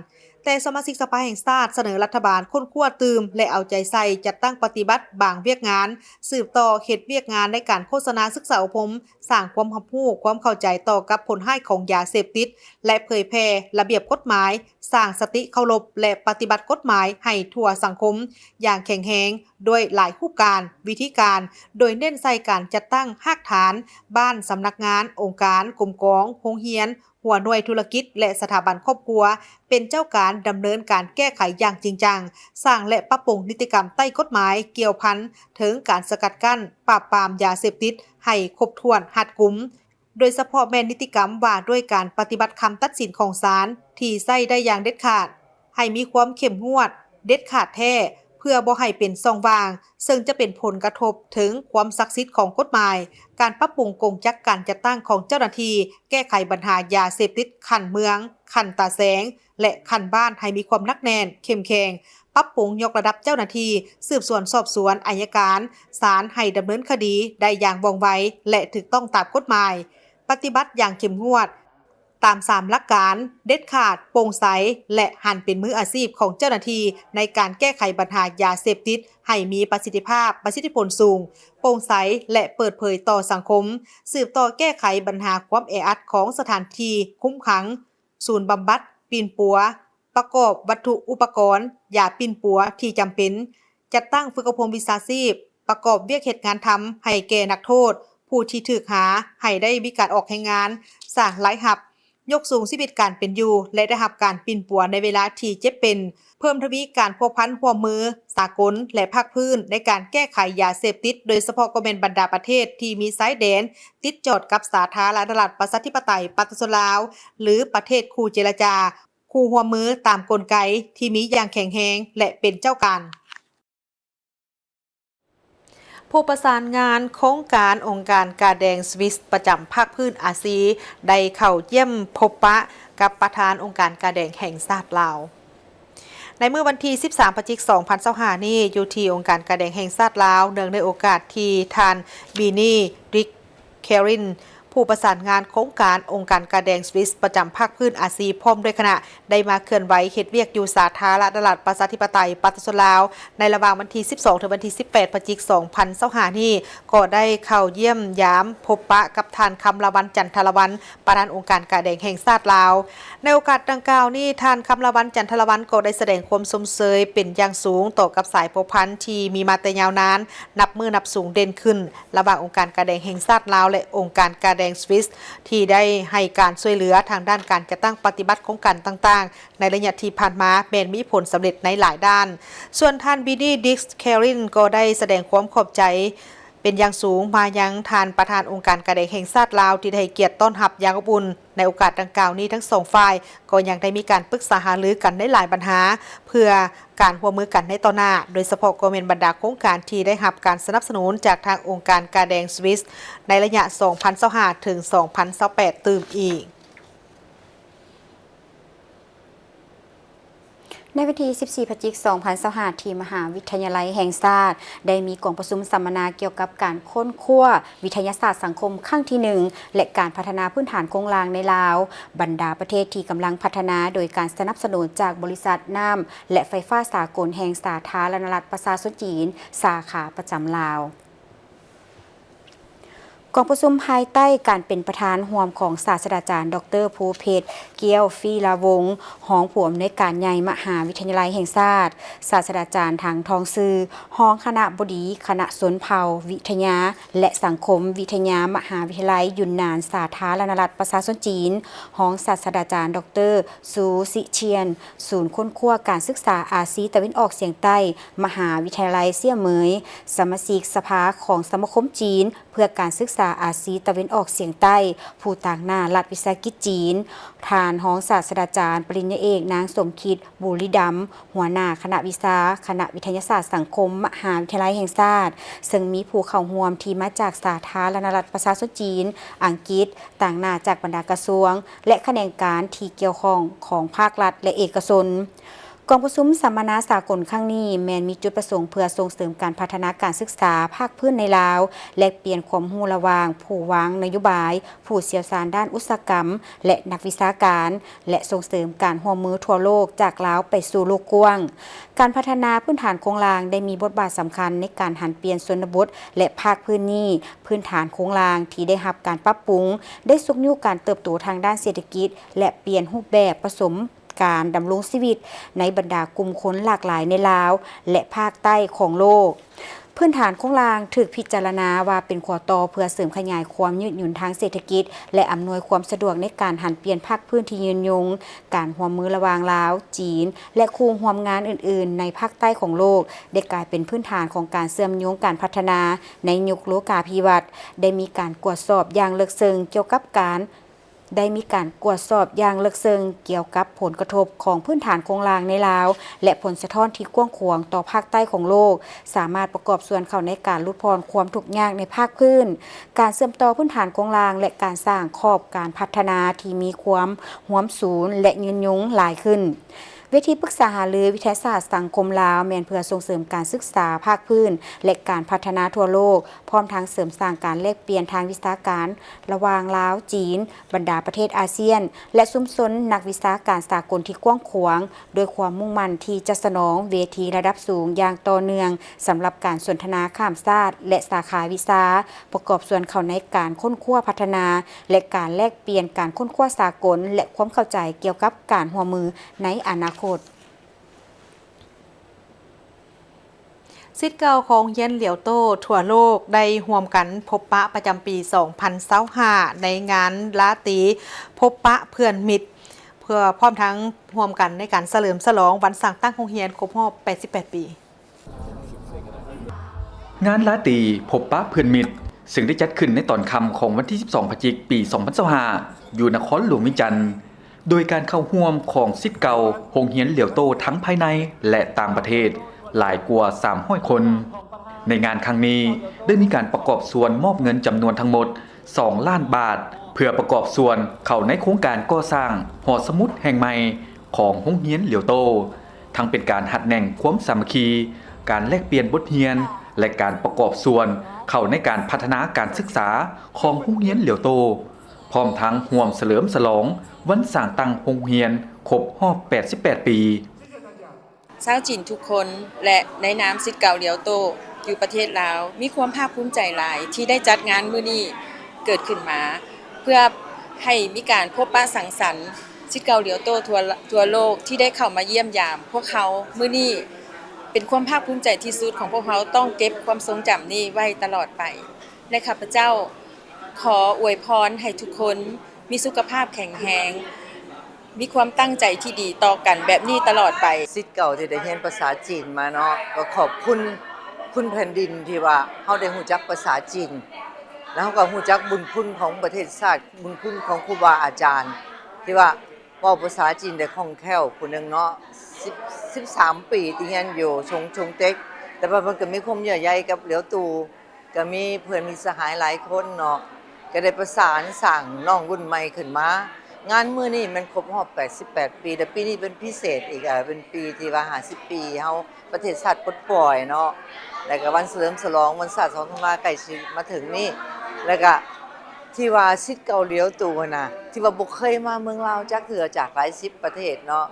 แต่สมาชิกสภาแห่งชาติเสนอรัฐบาลค้นคว้าตืมและเอาใจใส่จัดตั้งปฏิบัติบางเวียกงานสืบต่อเขตเวียกงานในการโฆษณาศึกษาอบรมสร้างความรับรู้ความเข้าใจต่อกับผลให้ของยาเสพติดและเผยแพร่ระเบียบกฎหมายสร้างสติเคารพและปฏิบัติกฎหมายให้ทั่วสังคมอย่างแข็งแรงด้วยหลายรูปการวิธีการโดยเน้นใส่การจัดตั้งรากฐานบ้านสำนักงานองค์การกรมกองโรงเรียนหัวหน่วยธุรกิจและสถาบันครอบครัวเป็นเจ้าการดำเนินการแก้ไขอย่างจริงจังสร้างและปรับปรุงนิติกรรมใต้กฎหมายเกี่ยวพันถึงการสกัดกั้นปราบปรามยาเสพติดให้ครบถ้วนรัดกุมโดยเฉพาะแม่นนิติกรรมว่าด้วยการปฏิบัติคำตัดสินของศาลที่ใช้ได้อย่างเด็ดขาดให้มีความเข้มงวดเด็ดขาดแท้เพื่อบ่ให้เป็นช่องว่างซึ่งจะเป็นผลกระทบถึงความศักดิ์สิทธิ์ของกฎหมายการปรับปรุงกงจักการจัดตั้งของเจ้าหน้าที่แก้ไขปัญหายาเสพติดขั้นเมืองขั้นตาแสงและขั้นบ้านให้มีความหนักแน่นเข้มแข็งปรับปรุงยกระดับเจ้าหน้าที่สืบสวนสอบสวนอัยการศาลให้ดำเนินคดีได้อย่างว่องไวและถูกต้องตามกฎหมายปฏิบัติอย่างเข้มงวดตาม3หลักการเด็ดขาดโปร่งใสและหันเป็นมืออาชีพของเจ้าหน้าที่ในการแก้ไขปัญหายาเสพติดให้มีประสิทธิภาพประสิทธิผลสูงโปร่งใสและเปิดเผยต่อสังคมสืบต่อแก้ไขปัญหาความแออัดของสถานที่คุ้มขังศูนย์บำบัดปีนปัวประกอบวัตถุอุปกรณ์ยาปีนปัวที่จำเป็นจัดตั้งฝึกอบรมวิชาชีพประกอบเวียกเหตุงานทำให้แก่นักโทษผู้ที่ถูกหาให้ได้มีการออกแห่งงานสร้างรายรับยกสูงชีวิตการเป็นอยู่และได้รับการปิ่นปัวในเวลาที่เจ็บเป็นเพิ่มทวีการพัวพันร่วมมือสากลและภาคพื้นในการแก้ไขยาเสพติดโดยเฉพาะก็เป็นบรรดาประเทศที่มีสายแดนติดจอดกับสาธารณรัฐประชาธิปไตยปฏิรูปลาวหรือประเทศคู่เจรจาคู่ร่วมมือตามกลไกที่มีอย่างแข็งแรงและเป็นเจ้าการผู้ประสานงานโครงการองค์การกาแดงสวิสประจำภาคพื้นอาซีได้เข้าเยี่ยมพบปะกับประธานองค์การกาแดงแห่งชาติลาวในเมื่อวันที่ 13 พฤศจิกายน 2025 นี้อยู่ที่องค์การกาแดงแห่งชาติลาวเนื่องในโอกาสที่ท่านบีนี่ริกแครินผู้ประสานงานโครงการองค์การกาแดงสวิสประจำภาคพื้นอาซีพร้อมด้วยคณะได้มาเคลื่อนไหวเฮ็ดเวียกอยู่สาธารณรัฐประชาธิปไตยปฏิรูปลาวในระหว่างวันที่ 12 ถึงวันที่ 18 พฤศจิกายน 2025 นี้ก็ได้เข้าเยี่ยมยามพบปะกับท่านคำละวันจันทรวรรณประธานองค์การกาแดงแห่งชาติลาวในโอกาสดังกล่าวนี้ท่านคำละวันจันทรวรรณก็ได้แสดงความสมเสยเป็นอย่างสูงต่อกับสายผูกพันที่มีมาแต่ยาวนานนับมือนับสูงเด่นขึ้นระหว่างองค์การกาแดงแห่งชาติลาวและองค์การกาแดงสวิสที่ได้ให้การช่วยเหลือทางด้านการจัดตั้งปฏิบัติโครงการต่างๆในระยะที่ผ่านมาแม้นมีผลสำเร็จในหลายด้านส่วนท่านบินี่ดิกส์แครินก็ได้แสดงความขอบใจเป็นอย่างสูงมายังทานประธานองค์การกาแดงแห่งชาติลาวที่ได้ให้เกียรติต้อนรับอย่างอบอุ่นในโอกาสดังกล่าวนี้ทั้งสองฝ่ายก็ยังได้มีการปรึกษาหารือกันในหลายปัญหาเพื่อการร่วมมือกันในต่อหน้าโดยเฉพาะก็เป็นบรรดาโครงการที่ได้รับการสนับสนุนจากทางองค์การกาแดงสวิสในระยะ 2025 ถึง 2028 ตื่มอีกในวันที่ 14 พฤศจิกายน 2025 ที่มหาวิทยาลัยแห่งชาติได้มีกองประชุมสัมมนาเกี่ยวกับการค้นคว้าวิทยาศาสตร์สังคมครั้งที่ 1และการพัฒนาพื้นฐานโครงสร้างในลาวบรรดาประเทศที่กำลังพัฒนาโดยการสนับสนุนจากบริษัทน้ำและไฟฟ้าสากลแห่งสาธารณรัฐประชาชนจีนสาขาประจำลาวกองประชุมภายใต้การเป็นประธานร่วมของศาสตราจารย์ดร.ภูเพชรเกี้ยวฟีลาวงศ์รองผู้อำนวยการใหญ่มหาวิทยาลัยแห่งชาติศาสตราจารย์ทางทองซือรองคณบดีคณะชนเผ่าวิทยาและสังคมวิทยามหาวิทยาลัยยุนนานสาธารณรัฐประชาชนจีนรองศาสตราจารย์ดร.ซูซิเชียนศูนย์ค้นคว้าการศึกษาอาซีตะวันออกเฉียงใต้มหาวิทยาลัยเซี่ยเหมยสมาชิกสภาของสมาคมจีนเพื่อการศึกษาอาซีตะวันออกเฉียงใต้ผู้ต่างหน้ารัฐวิสาหกิจจีนทานรองศาสตราจารย์ปริญญาเอกนางสมคิดบุริดำหัวหน้าคณะคณะวิทยาศาสตร์สังคมมหาวิทยาลัยแห่งชาติซึ่งมีผู้เข้าร่วมที่มาจากสาธารณรัฐประชาชนจีนอังกฤษต่างหน้าจากบรรดากระทรวงและแขนงการที่เกี่ยวข้องของภาครัฐและเอกชน กองประชุมสัมมนาสากลครั้งนี้แมนมีจุดประสงค์เพื่อส่งเสริมการพัฒนาการศึกษาภาคพื้นในลาวแลกเปลี่ยนความรู้ระหว่างผู้วางนโยบายผู้เชี่ยวชาญด้านอุตสาหกรรมและนักวิชาการและส่งเสริมการร่วมมือทั่วโลกจากลาวไปสู่โลกกว้างการพัฒนาพื้นฐานโครงสร้างได้มีบทบาทสำคัญในการหันเปลี่ยนชนบทและภาคพื้นนี้พื้นฐานโครงสร้างที่ได้รับการปรับปรุงได้สุกอยู่การเติบโตทางด้านเศรษฐกิจและเปลี่ยนรูปแบบผสมการดำรงชีวิตในบรรดากลุ่มคนหลากหลายในลาวและภาคใต้ของโลกพื้นฐานโครงสร้างถูกพิจารณาว่าเป็นข้อต่อเพื่อเสริมขยายความยืดหยุ่นทางเศรษฐกิจและอำนวยความสะดวกในการหันเปลี่ยนภาคพื้นที่ยืนยงการร่วมมือระหว่างลาวจีนและคู่ร่วมงานอื่นๆในภาคใต้ของโลกได้กลายเป็นพื้นฐานของการเชื่อมโยงการพัฒนาในยุคโลกาภิวัตน์ได้มีการตรวจสอบอย่างลึกซึ้งเกี่ยวกับการเกี่ยวกับผลกระทบของพื้นฐานโครงสร้างในลาวและผลสะท้อนที่กว้างขวางต่อภาคใต้ของโลกสามารถประกอบส่วนเข้าในการลดพรความทุกข์ยากในภาคพื้นการเชื่อมต่อพื้นฐานโครงสร้างและการสร้างขอบการพัฒนาที่มีความร่วมศูนย์และยืนยงหลายขึ้นเวทีปรึกษาหารือวิทยาศาสตร์สังคมลาวแม่นเพื่อส่งเสริมการศึกษาภาคพื้นและการพัฒนาทั่วโลกพร้อมทั้งเสริมสร้างการแลกเปลี่ยนทางวิชาการระหว่างลาวจีนบรรดาประเทศอาเซียนและชุมชนนักวิชาการสากลที่กว้างขวางโดยความมุ่งมั่นที่จะสนองเวทีระดับสูงอย่างต่อเนื่องสำหรับการสนทนาข้ามชาติและสาขาวิชาประกอบส่วนเข้าในการค้นคว้าพัฒนาและการแลกเปลี่ยนการค้นคว้าสากลและความเข้าใจเกี่ยวกับการร่วมมือในอนาคตศิษย์เก่าของเฮียนเหลียวโต้ทั่วโลกได้ร่วมกันพบปะประจำปี 2025 ในงานลาตีพบปะเพื่อนมิตรเพื่อพร้อมทั้งร่วมกันในการเฉลิมฉลองวันสร้างตั้งโรงเรียนครบรอบ 88 ปี งานลาตีพบปะเพื่อนมิตรซึ่งได้จัดขึ้นในตอนค่ำของวันที่ 12 พฤศจิกายน ปี 2025 อยู่นครหลวงวิจันทร์โดยการเข้าร่วมของศิษย์เก่าโรงเรียนเหลียวโต้ทั้งภายในและต่างประเทศหลายกว่า300 คนในงานครั้งนี้ได้มีการประกอบส่วนมอบเงินจำนวนทั้งหมด2 ล้านบาทเพื่อประกอบส่วนเข้าในโครงการก่อสร้างหอสมุดแห่งใหม่ของโรงเรียนเหลียวโต้ทั้งเป็นการหัดแหน่งความสามัคคีการแลกเปลี่ยนบทเรียนและการประกอบส่วนเข้าในการพัฒนาการศึกษาของโรงเรียนเหลียวโต้พร้อมทั้งร่วมเฉลิมฉลองวันสร้างตั้งโรงเรียนครบรอบ 88 ปีชาวจีนทุกคนและในนามศิษย์เก่าเหลียวโตอยู่ประเทศลาวมีความภาคภูมิใจหลายที่ได้จัดงานมื้อนี้เกิดขึ้นมาเพื่อให้มีการพบปะสังสรรค์ศิษย์เก่าเหลียวโตทั่วโลกที่ได้เข้ามาเยี่ยมยามพวกเขามื้อนี้เป็นความภาคภูมิใจที่สุดของพวกเขาต้องเก็บความทรงจำนี้ไว้ตลอดไปและข้าพเจ้าขออวยพรให้ทุกคนมีสุขภาพแข็งแรงมีความตั้งใจที่ดีต่อกันแบบนี้ตลอดไปศิษย์เก่าที่ได้เรียนภาษาจีนมาเนาะก็ขอบคุณแผ่นดินที่ว่าเฮาได้ฮู้จักภาษาจีนแล้วเฮาก็ฮู้จักบุญคุณของประเทศชาติบุญคุณของครูบาอาจารย์ที่ว่าเว้าภาษาจีนได้คล่องแคล่วผู้นึงเนาะ13 ปีที่เรียนอยู่ชงเต็กแต่ว่ามันก็มีความเยื่อใยกับเหลียวตูก็มีเพื่อนมีสหายหลายคนเนาะก็ได้ประสานสร้างน้องรุ่นใหม่ขึ้นมางานมื้อนี้มันครบรอบ88 ปีแต่ปีนี้เป็นพิเศษอีกเป็นปีที่ว่า50 ปีเฮาประเทศชาติปลดปล่อยเนาะแล้วก็วันเฉลิมฉลองวันศาสตร์2 ธันวาคมใกล้สิมาถึงนี่แล้วก็ที่ว่าศิษย์เก่าเหลียวตู่น่ะที่ว่าบ่เคยมาเมืองลาวจักเทื่อจากหลาย10ประเทศเนาะ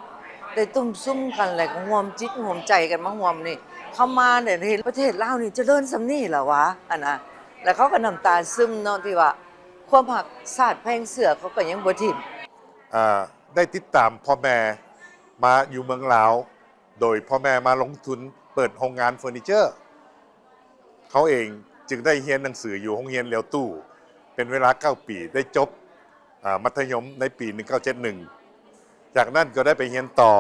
ได้ตุ้มซุ่มกันแล้วก็ร่วมจิตร่วมใจกันมาร่วมนี่เข้ามาเนี่ยเห็นประเทศลาวนี่เจริญส่ำนี้เหรอวะน่ะแล้วเขาก็น้ำตาซึมเนาะที่ว่าความรักชาติแพงเสือเขาก็ยังบ่ทิ้งได้ติดตามพ่อแม่มาอยู่เมืองลาวโดยพ่อแม่มาลงทุนเปิดโรงงานเฟอร์นิเจอร์เขาเองจึงได้เรียนหนังสืออยู่โรงเรียนเหลียวตู้เป็นเวลา9 ปีได้จบมัธยมในปี 1971จากนั้นก็ได้ไปเรียนต่อ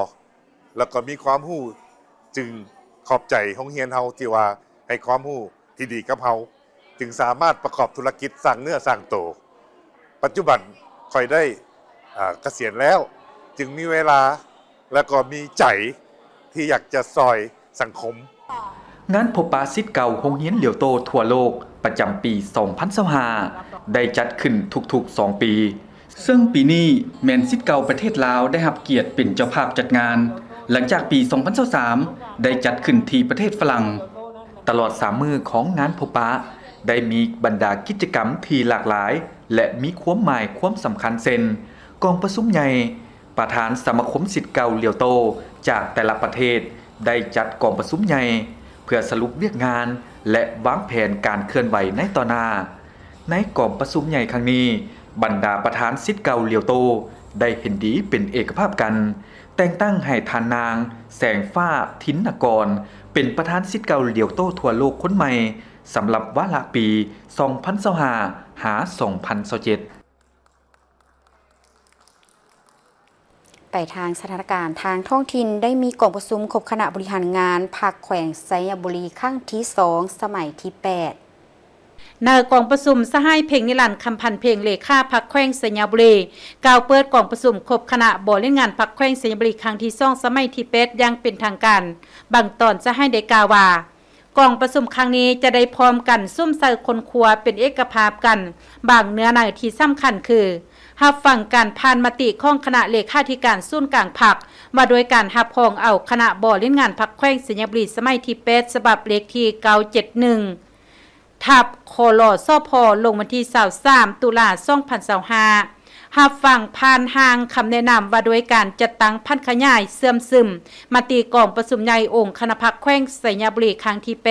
แล้วก็มีความรู้จึงขอบใจโรงเรียนเฮาที่ว่าให้ความรู้ที่ดีกับเฮาจึงสามารถประกอบธุรกิจสร้างเนื้อสร้างตัวปัจจุบันค่อยได้เกษียณแล้วจึงมีเวลาและก็มีใจที่อยากจะซอยสังคมงานพบปะศิษย์เก่าโรงเรียนเหลียวโตทั่วโลกประจำปี 2025 ได้จัดขึ้นทุกๆ 2 ปีซึ่งปีนี้แม่นศิษย์เก่าประเทศลาวได้รับเกียรติเป็นเจ้าภาพจัดงาน หลังจากปี 2023 ได้จัดขึ้นที่ประเทศฝรั่งตลอด3มื้อของงานพบปะได้มีบรรดากิจกรรมที่หลากหลายและมีความหมายความสำคัญเช่นกองประชุมใหญ่ประธานสมาคมศิษย์เก่าเหลียวโตจากแต่ละประเทศได้จัดกองประชุมใหญ่เพื่อสรุปเรียกงานและวางแผนการเคลื่อนไหวในต่อหน้าในกองประชุมใหญ่ครั้งนี้บรรดาประธานศิษย์เก่าเหลียวโตได้เห็นดีเป็นเอกภาพกันแต่งตั้งให้ทานนางแสงฟ้าทินนกรเป็นประธานศิษย์เก่าเหลียวโตทั่วโลกคนใหม่สำหรับวาระปี 2025 หา 2027ไปทางสถานการณ์ทางท้องถิ่นได้มีกองประชุมครบคณะบริหารงานภาคแขวงไซยบุรีครั้งที่ 2 สมัยที่ 8นายกองประชุมสหายเพลงนิรันดร์คำพันธ์เพลงเลขาพักแขวงไซยบุรีกล่าวเปิดกองประชุมครบคณะบริหารงานพักแขวงไซยบุรีครั้งที่ 2 สมัยที่ 8อย่างเป็นทางการบางตอนจะให้ได้กล่าวว่ากองประชุมครั้งนี้จะได้พร้อมกันซุ่มใส่คนครัวเป็นเอกภาพกันบางเนื้อในที่สำคัญคือรับฟังการผ่านมติของคณะเลขาธิการศูนย์กลางพรรคมาโดยการรับรองเอาคณะบริหารงานพรรคแขวงไซยบุรีสมัยที่ 8 ฉบับเลขที่ 971 ทับคลสพลงวันที่23ตุลาคม 2025รับฟังผ่านทางคำแนะนำว่าโดยการจัดตั้งพันขยายเสื่อมซึมมติกองประชุมใหญ่องค์คณะพรรคแขวงไซยบุรีครั้งที่ 8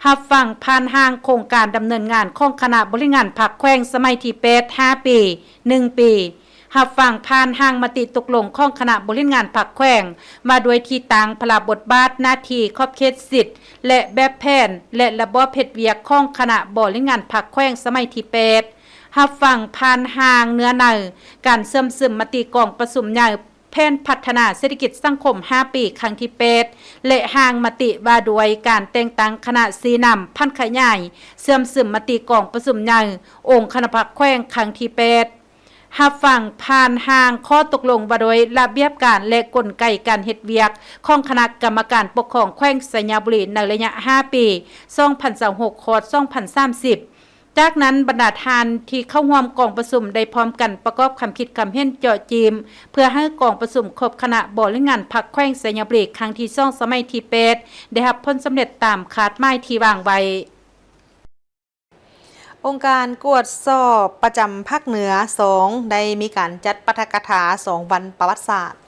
รับฟังผ่านทางโครงการดำเนินงานของคณะบริหารงานพรรคแขวงสมัยที่ 8 5 ปี 1 ปีรับฟังผ่านทางมติตกลงของคณะบริหารงานพรรคแขวงมาโดยที่ตั้งพระบทบาทหน้าที่ขอบเขตสิทธิ์และแบบแผนและระบบเฮ็ดเวียกของคณะบริหารงานพรรคแขวงสมัยที่ 8รับฟังผ่านทางเนื้อในการเสริมซึมมติกองประชุมใหญ่แผนพัฒนาเศรษฐกิจสังคม 5 ปีครั้งที่ 8และห่างมติว่าด้วยการแต่งตั้งคณะสีนำพันขยายเสริมซึมมติกองประชุมใหญ่องค์คณะพรรคแขวงครั้งที่ 8รับฟังผ่านทางข้อตกลงว่าโดยระเบียบการและกลไกการเฮ็ดเวียกของคณะกรรมการปกครองแขวงไซยบุรีในระยะ 5 ปี 2026 คอ2030จากนั้นบรรดาทานที่เข้าร่วมกองประชุมได้พร้อมกันประกอบคำคิดคำเห็นเจาะจีมเพื่อให้กองประชุมครบคณะบริหารงานพรรคแขวงไซยบุรีครั้งที่ 2 สมัยที่ 8ได้รับผลสำเร็จตามคาดหมายที่วางไว้องค์การกวดสอบประจำภาคเหนือ 2 ได้มีการจัดปาฐกถา 2 วันประวัติศาสตร์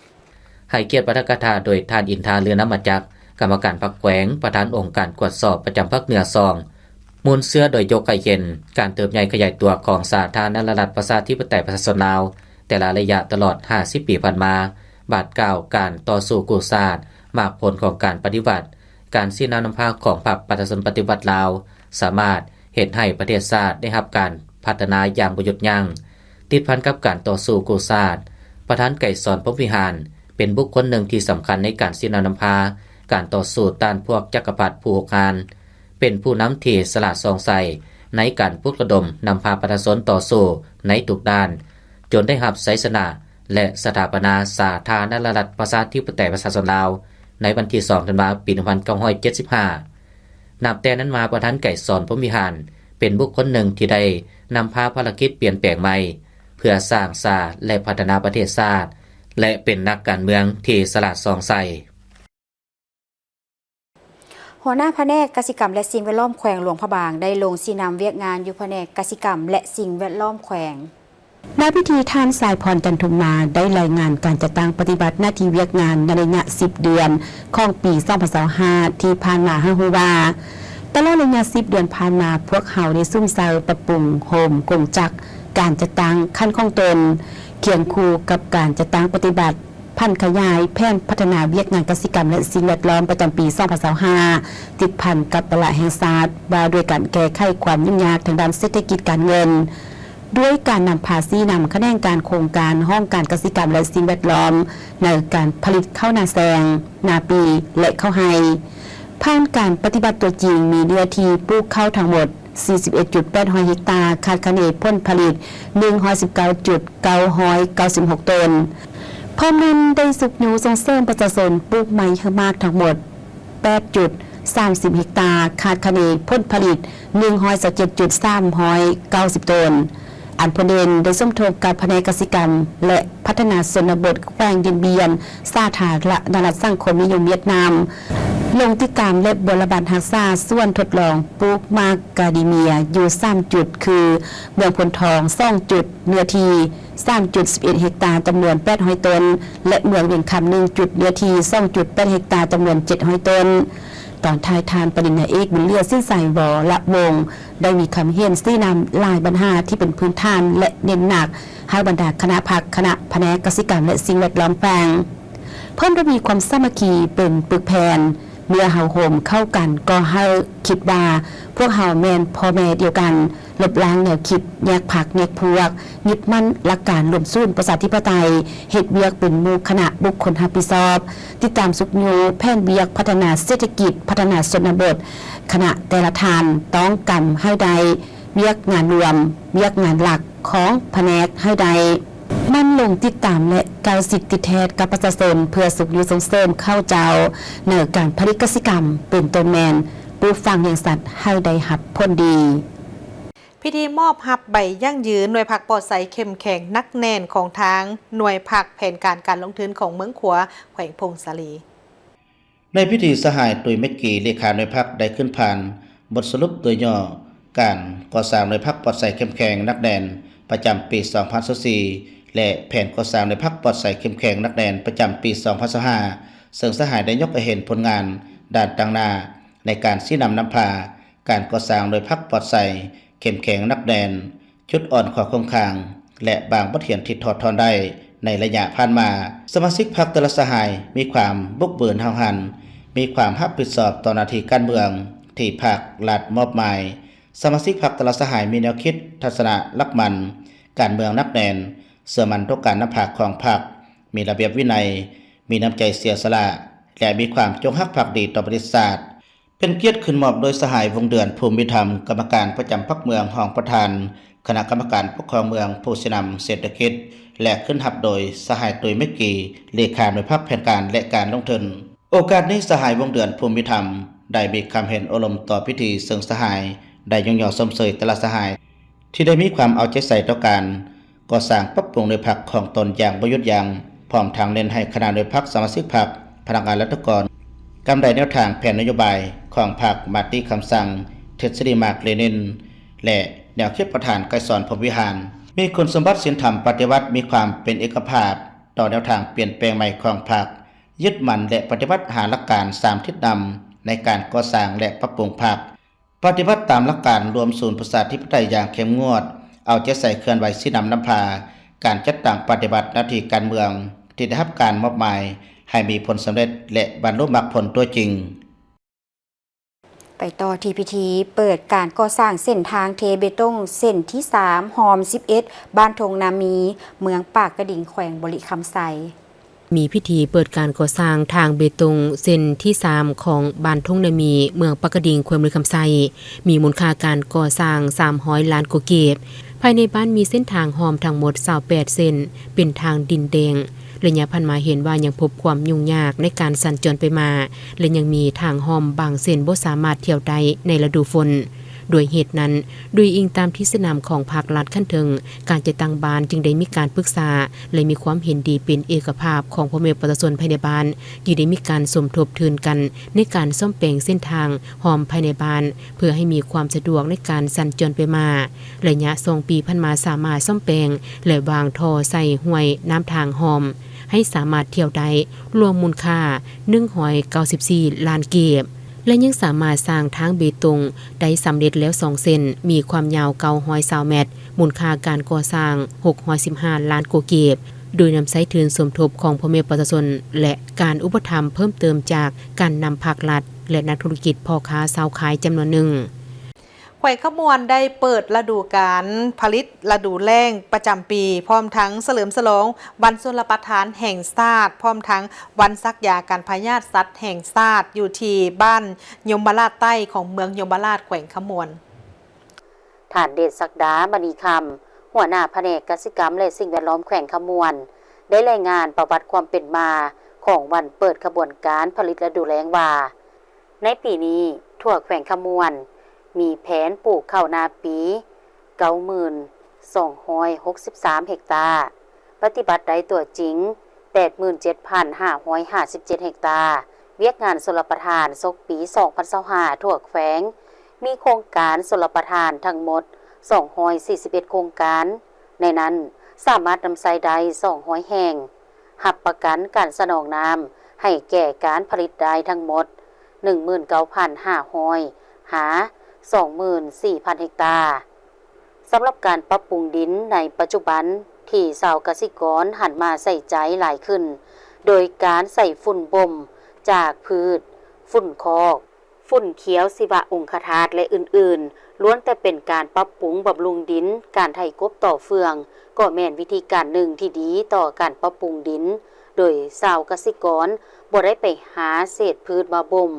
ให้เกียรติปาฐกถาโดยท่านอินทาเรือน้ำมาจักกรรมการพรรคแขวงประธานองค์การกวดสอบประจำภาคเหนือ 2มูลเสื้อโดยยกไก่เย็นการเติบใหญ่ขยายตัวของสาธารณรัฐประชาธิปไตยประชาชนลาวแต่ละระยะตลอด50 ปีผ่านมาบาดกล่าวการต่อสู้กู้ชาติมากผลของการปฏิวัติการสิ้นน้ำพาของพรรคประชาชนปฏิวัติลาวสามารถเฮ็ดให้ประเทศชาติได้รับการพัฒนาอย่างบ่หยุดยั้งติดพันกับการต่อสู้กู้ชาติประธานไก่สอนพรหมวิหารเป็นบุคคลหนึ่งที่สำคัญในการสิ้นน้ำพาการต่อสู้ต้านพวกจักรพรรดิผู้หกหานเป็นผู้นำที่สละสองใส่ในการปลุกระดมนำพาประชาชนต่อสู้ในทุกด้านจนได้รับชัยชนะและสถาปนาสาธารณรัฐประชาธิปไตยประชาชนลาวในวันที่ 2 ธันวาคม ปี 1975 นับแต่นั้นมาประธานไก่สอนพรหมวิหารเป็นบุคคลหนึ่งที่ได้นำพาภารกิจเปลี่ยนแปลงใหม่เพื่อสร้างชาติและพัฒนาประเทศชาติและเป็นนักการเมืองที่สละสองใส่หัวหน้าแผนกกสิกรรมและสิ่งแวดล้อมแขวงหลวงพระบางได้ลงสีนำเวียกงานอยู่แผนกกสิกรรมและสิ่งแวดล้อมแขวงณพิธีท่านสายพรจันทุมมาได้รายงานการจัดตั้งปฏิบัติหน้าที่เวียกงานในระยะ10 เดือนของปี 2025 ที่ผ่านมาให้รู้ว่าตลอดระยะ10 เดือนผ่านมาพวกเขาได้ซุ่มเซาปรับปรุงโฮมกงจักการจัดตั้งขั้นของตนเคียงคู่กับการจัดตั้งปฏิบัติพันขยายแผนพัฒนาเวียกงานกสิกรรมและสิ่งแวดล้อมประจำปี 2025 ติดพันกับตลาดแห่งชาติว่าด้วยการแก้ไขความยุ่งยากทางด้านเศรษฐกิจการเงินด้วยการนำภาษีนำคะแนนการโครงการห้องการกสิกรรมและสิ่งแวดล้อมในการผลิตข้าวนาแซงนาปีและข้าวไฮผ่านการปฏิบัติตัวจริงมีเนื้อที่ปลูกข้าวทั้งหมด 41.8 เฮกตาร์คาดคะเนผลผลิต 119.996 ตันพร้อมนั้นได้สุกยูส่งเสริมประชาชนปลูกไม้ให้มากทั้งหมด 8.30 เฮกตาร์คาดคะเนผลผลิต 127.390 ตัน อันพเดนได้สมทบการแผนกกสิกรรมและพัฒนาชนบทแขวงดินเบียนสาธารณรัฐสังคมนิยมเวียดนามลงติดตามและบริบัติรักษาส่วนทดลองปลูกมากกาดิเมียอยู่3จุดคือเมืองพลทอง2จุดเนื้อที่ 3.11 เฮกตาร์จำนวน800ต้นและเมืองเวียงคำ1จุดเนื้อที่ 2.8 เฮกตาร์จำนวน700ต้นตอนท้ายทานปริญญาเอกบุญเลือดสิ้นสายวละวงได้มีคำเห็นซี่นำลายปัญหาที่เป็นพื้นฐานและเน้นหนักให้บรรดาคณะพักคณะแผนกกสิกรรมและสิ่งแวดล้อมแปลงเพิ่มระมีความสามัคคีเป็นปึกแผ่นเมื่อเฮาโฮมเข้ากันก็ให้คิดว่าพวกเฮาแมนพ่อแม่เดียวกันลบล้างแนวคิดแยกผักแยกพวกยึดมั่นหลักการรวมสู้ประชาธิปไตยเฮ็ดเวียกเป็นหมู่คณะบุคคลรับผิดชอบติดตามสุขโยแผนเวียกพัฒนาเศรษฐกิจพัฒนาชนบทคณะแต่ละทานต้องกำให้ใดเวียกงานรวมเวียกงานหลักของแผนกให้ใดมันลงติดตามและการสิทธิแทนกับประชาชนเพื่อสุขอยู่ส่งเสริมเข้าเจ้าในการผลิตกสิกรรมเป็นต้นแมนปลูกฝังเลี้ยงสัตว์ให้ได้รับผลดีพิธีมอบรับใบยั่งยืนหน่วยผักปลอดสารเข้มแข็งนักแน่นของทางหน่วยผักแผนการลงทุนของเมืองขัวแขวงพงศาลีในพิธีสหายตุยเมกกีเลขาหน่วยผักได้ขึ้นผ่านบทสรุปโดยย่อการก่อสร้างหน่วยผักปลอดสารเข้มแข็งนักแน่นประจำปี 2024และแผนก่อสร้างหน่วยผักปลอดสารเข้มแข็งนักแน่นประจำปี 2025ซึ่งสหายได้ยกให้เห็นผลงานด้านต่างหน้าในการชี้นำนำพาการก่อสร้างหน่วยผักปลอดสารเข้มแข็งนักแดนจุดอ่อนข้อคงคางและบางบทเรียนที่ถอดถอนได้ในระยะผ่านมาสมาชิกพรรคแต่ละสหายมีความบุกเบิกห้าวหันมีความรับผิดชอบต่อหน้าที่การเมืองที่พรรครัฐมอบหมายสมาชิกพรรคแต่ละสหายมีแนวคิดทัศนะลักมันการเมืองนักแดนเสื่อมันต่อการนำพาของพรรคมีระเบียบวินัยมีน้ำใจเสียสละและมีความจงรักภักดีต่อประวัติศาสตร์เป็นเกียรติขึ้นมอบโดยสหายวงเดือนภูมิธรรมกรรมการประจำพรรคเมืองห้องประธานคณะกรรมการปกครองเมืองผู้ชี้นำเศรษฐกิจและขึ้นหับโดยสหายตุยเมกกีเลขาหน่วยพรรคแผนการและการลงทุนโอกาสนี้สหายวงเดือนภูมิธรรมได้มีคำเห็นอารมณ์ต่อพิธีซึ่งสหายได้ยกย่องสมเสยแต่ละสหายที่ได้มีความเอาใจใส่ต่อการก่อสร้างปรับปรุงหน่วยพรรคของตนอย่างบ่หยุดยั้งพร้อมทางเน้นให้คณะหน่วยพรรคสมาชิกพรรคพนักงานรัฐกรกำไดแนวทางแผนนโยบายของพรรคมาติคำสั่งทฤษฎีมาร์กเลนินและแนวคิดประธานไกรสอนพรหมวิหารมีคุณสมบัติศีลธรรมปฏิวัติมีความเป็นเอกภาพต่อแนวทางเปลี่ยนแปลงใหม่ของพรรคยึดมั่นและปฏิบัติหาหลักการ3ทิศนำในการก่อสร้างและปรับปรุงพรรคปฏิบัติตามหลักการรวมศูนย์ประชาธิปไตยอย่างเข้มงวดเอาใจใส่เคลื่อนไหวชี้นำนำพาการจัดตั้งปฏิบัติหน้าที่การเมืองที่ได้รับการมอบหมายให้มีผลสำเร็จและบรรลุมรรคผลตัวจริงไปต่อที่พิธีเปิดการก่อสร้างเส้นทางเทเบตงเส้นที่3หอม11บ้านทงนามีเมืองปากกระดิ่งแขวงบริคำไซมีพิธีเปิดการก่อสร้างทางเบตงเส้นที่3ของบ้านทงนามีเมืองปากกระดิ่งแขวงบริคำไซมีมูลค่าการก่อสร้าง300ล้านกว่าเก็บภายในบ้านมีเส้นทางหอมทั้งหมด28เส้นเป็นทางดินแดงระยะผ่านมาเห็นว่ายังพบความยุ่งยากในการสัญจรไปมาและยังมีทางหอมบางเส้นบ่สามารถเที่ยวได้ในฤดูฝนโดยเหตุนั้นโดยอิงตามทฤษฎีของภาครัฐขั้นถึงการจะตั้งบ้านจึงได้มีการปรึกษาและมีความเห็นดีเป็นเอกภาพของพ่อแม่ประชาชนภายในบ้านที่ได้มีการสมทบทุนกันในการซ่อมแปลงเส้นทางหอมภายในบ้านเพื่อให้มีความสะดวกในการสัญจรไปมาระยะ2 ปีผ่านมาสามารถซ่อมแปลงและวางท่อใส่ห้วยน้ำทางหอมให้สามารถเที่ยวได้รวมมูลค่า194ล้านเก็บและยังสามารถสร้างทางเบตงได้สำเร็จแล้ว2เส้นมีความยาว920เมตรมูลค่าการก่อสร้าง615ล้านกว่าเก็บโดยนำใช้ทุนสมทบของพ่อแม่ประชาชนและการอุปถัมภ์เพิ่มเติมจากการนำภาครัฐและนักธุรกิจพ่อค้าชาวขายจำนวนหนึ่งแขวงขมวนได้เปิดฤดูกาลผลิตฤดูแล้งประจำปีพร้อมทั้งเฉลิมฉลองวันชลประทานแห่งชาติพร้อมทั้งวันซักยาการพยาธิสัตว์แห่งชาติอยู่ที่บ้านยมราชใต้ของเมืองยมราชแขวงขมวนฐานเดชศักดาบณีคำหัวหน้าแผนกกสิกรรมและสิ่งแวดล้อมแขวงขมวนได้รายงานประวัติความเป็นมาของวันเปิดขบวนการผลิตฤดูแล้งว่าในปีนี้ทั่วแขวงขมวนมีแผนปลูกข้าวนาปี 263 เฮกตาร์ปฏิบัติได้ตัวจริง 87,557 เฮกตาร์เวียกงานชลประทานศกปี 2025ทั่วแขวงมีโครงการชลประทานทั้งหมด241โครงการในนั้นสามารถนำใส่ได้200แห่งหับประกันการสนองน้ำให้แก่การผลิตได้ทั้งหมด 19,500 หา 24,000 เฮกตาร์สำหรับการปรับปรุงดินในปัจจุบันที่ชาวเกษตรกรหันมาใส่ใจหลายขึ้นโดยการใส่ฝุ่นบ่มจากพืชฝุ่นคอกฝุ่นเขียวสิวะองคธาตุและอื่นๆล้วนแต่เป็นการปรับปรุงบำรุงดินการไถกบต่อเฟืองก็แม่นวิธีการหนึ่งที่ดีต่อการปรับปรุงดินโดยชาวเกษตรกรบ่ได้ไปหาเศษพืชมาบ่ม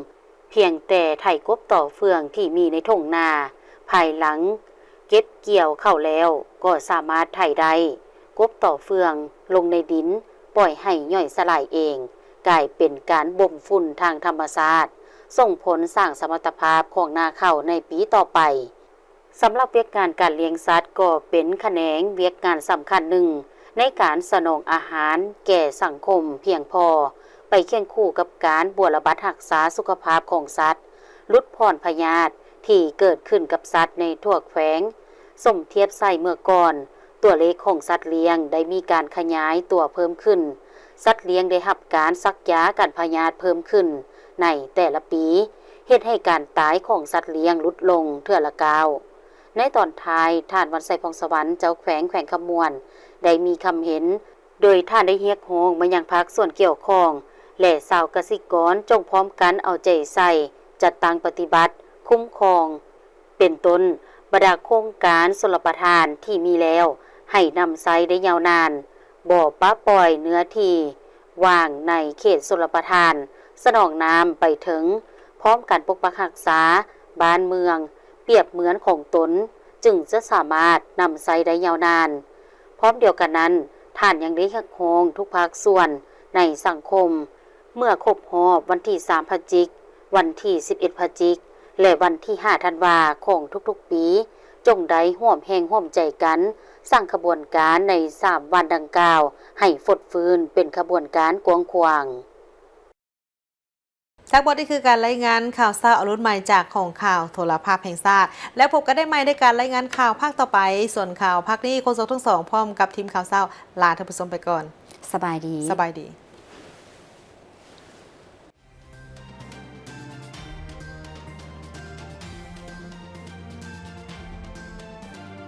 เพียงแต่ไถกบต่อเฟืองที่มีในทุ่งนาภายหลังเก็บเกี่ยวเข้าแล้วก็สามารถไถได้กบต่อเฟืองลงในดินปล่อยให้ย่อยสลายเองกลายเป็นการบ่มฝุ่นทางธรรมชาติส่งผลสร้างสมรรถภาพของนาข้าวในปีต่อไปสำหรับเวียกงานการเลี้ยงสัตว์ก็เป็นแขนงเวียกงานสำคัญหนึ่งในการสนองอาหารแก่สังคมเพียงพอไปเคียงคู่กับการบวรบัตรรักษาสุขภาพของสัตว์ลดพรพยาธิที่เกิดขึ้นกับสัตว์ในทั่วแขวงสมเทียบใส่เมื่อก่อนตัวเลขของสัตว์เลี้ยงได้มีการขยายตัวเพิ่มขึ้นสัตว์เลี้ยงได้รับการซักยากันพยาธิเพิ่มขึ้นในแต่ละปีเฮ็ดให้การตายของสัตว์เลี้ยงลดลงเทื่อละก้าวในตอนท้ายท่านวันไสพองสวรรค์เจ้าแขวงขมวนได้มีคำเห็นโดยท่านได้เรียกร้องมายังภาคส่วนเกี่ยวข้องและชาวเกษตรกรจงพร้อมกันเอาใจใส่จัดตั้งปฏิบัติคุ้มครองเป็นต้นบรรดาโครงการชลประทานที่มีแล้วให้นำใช้ได้ยาวนานบ่ป้าปล่อยเนื้อที่ว่างในเขตชลประทานสนองน้ำไปถึงพร้อมกันปกปักรักษาบ้านเมืองเปรียบเหมือนของตนจึงจะสามารถนำใช้ได้ยาวนานพร้อมเดียวกันนั้นท่านยังได้เรียกร้องทุกภาคส่วนในสังคมเมื่อครบรอบวันที่3พฤศจิกายนวันที่11พฤศจิกายนและวันที่5ธันวาคมของทุกๆปีจงได้ร่วมแรงร่วมใจกันสร้างขบวนการใน3วันดังกล่าวให้ฟดฟื้นเป็นขบวนการกว้างขวางทั้งหมดนี่คือการรายงานข่าวเช้าอรุณใหม่จากของข่าวโทรภาพแห่งชาติแล้วพบกันได้ใหม่ในการรายงานข่าวภาคต่อไปส่วนข่าวภาคนี้โฆษกทั้งสองพร้อมกับทีมข่าวเช้าลาท่านผู้ชมไปก่อนสบายดี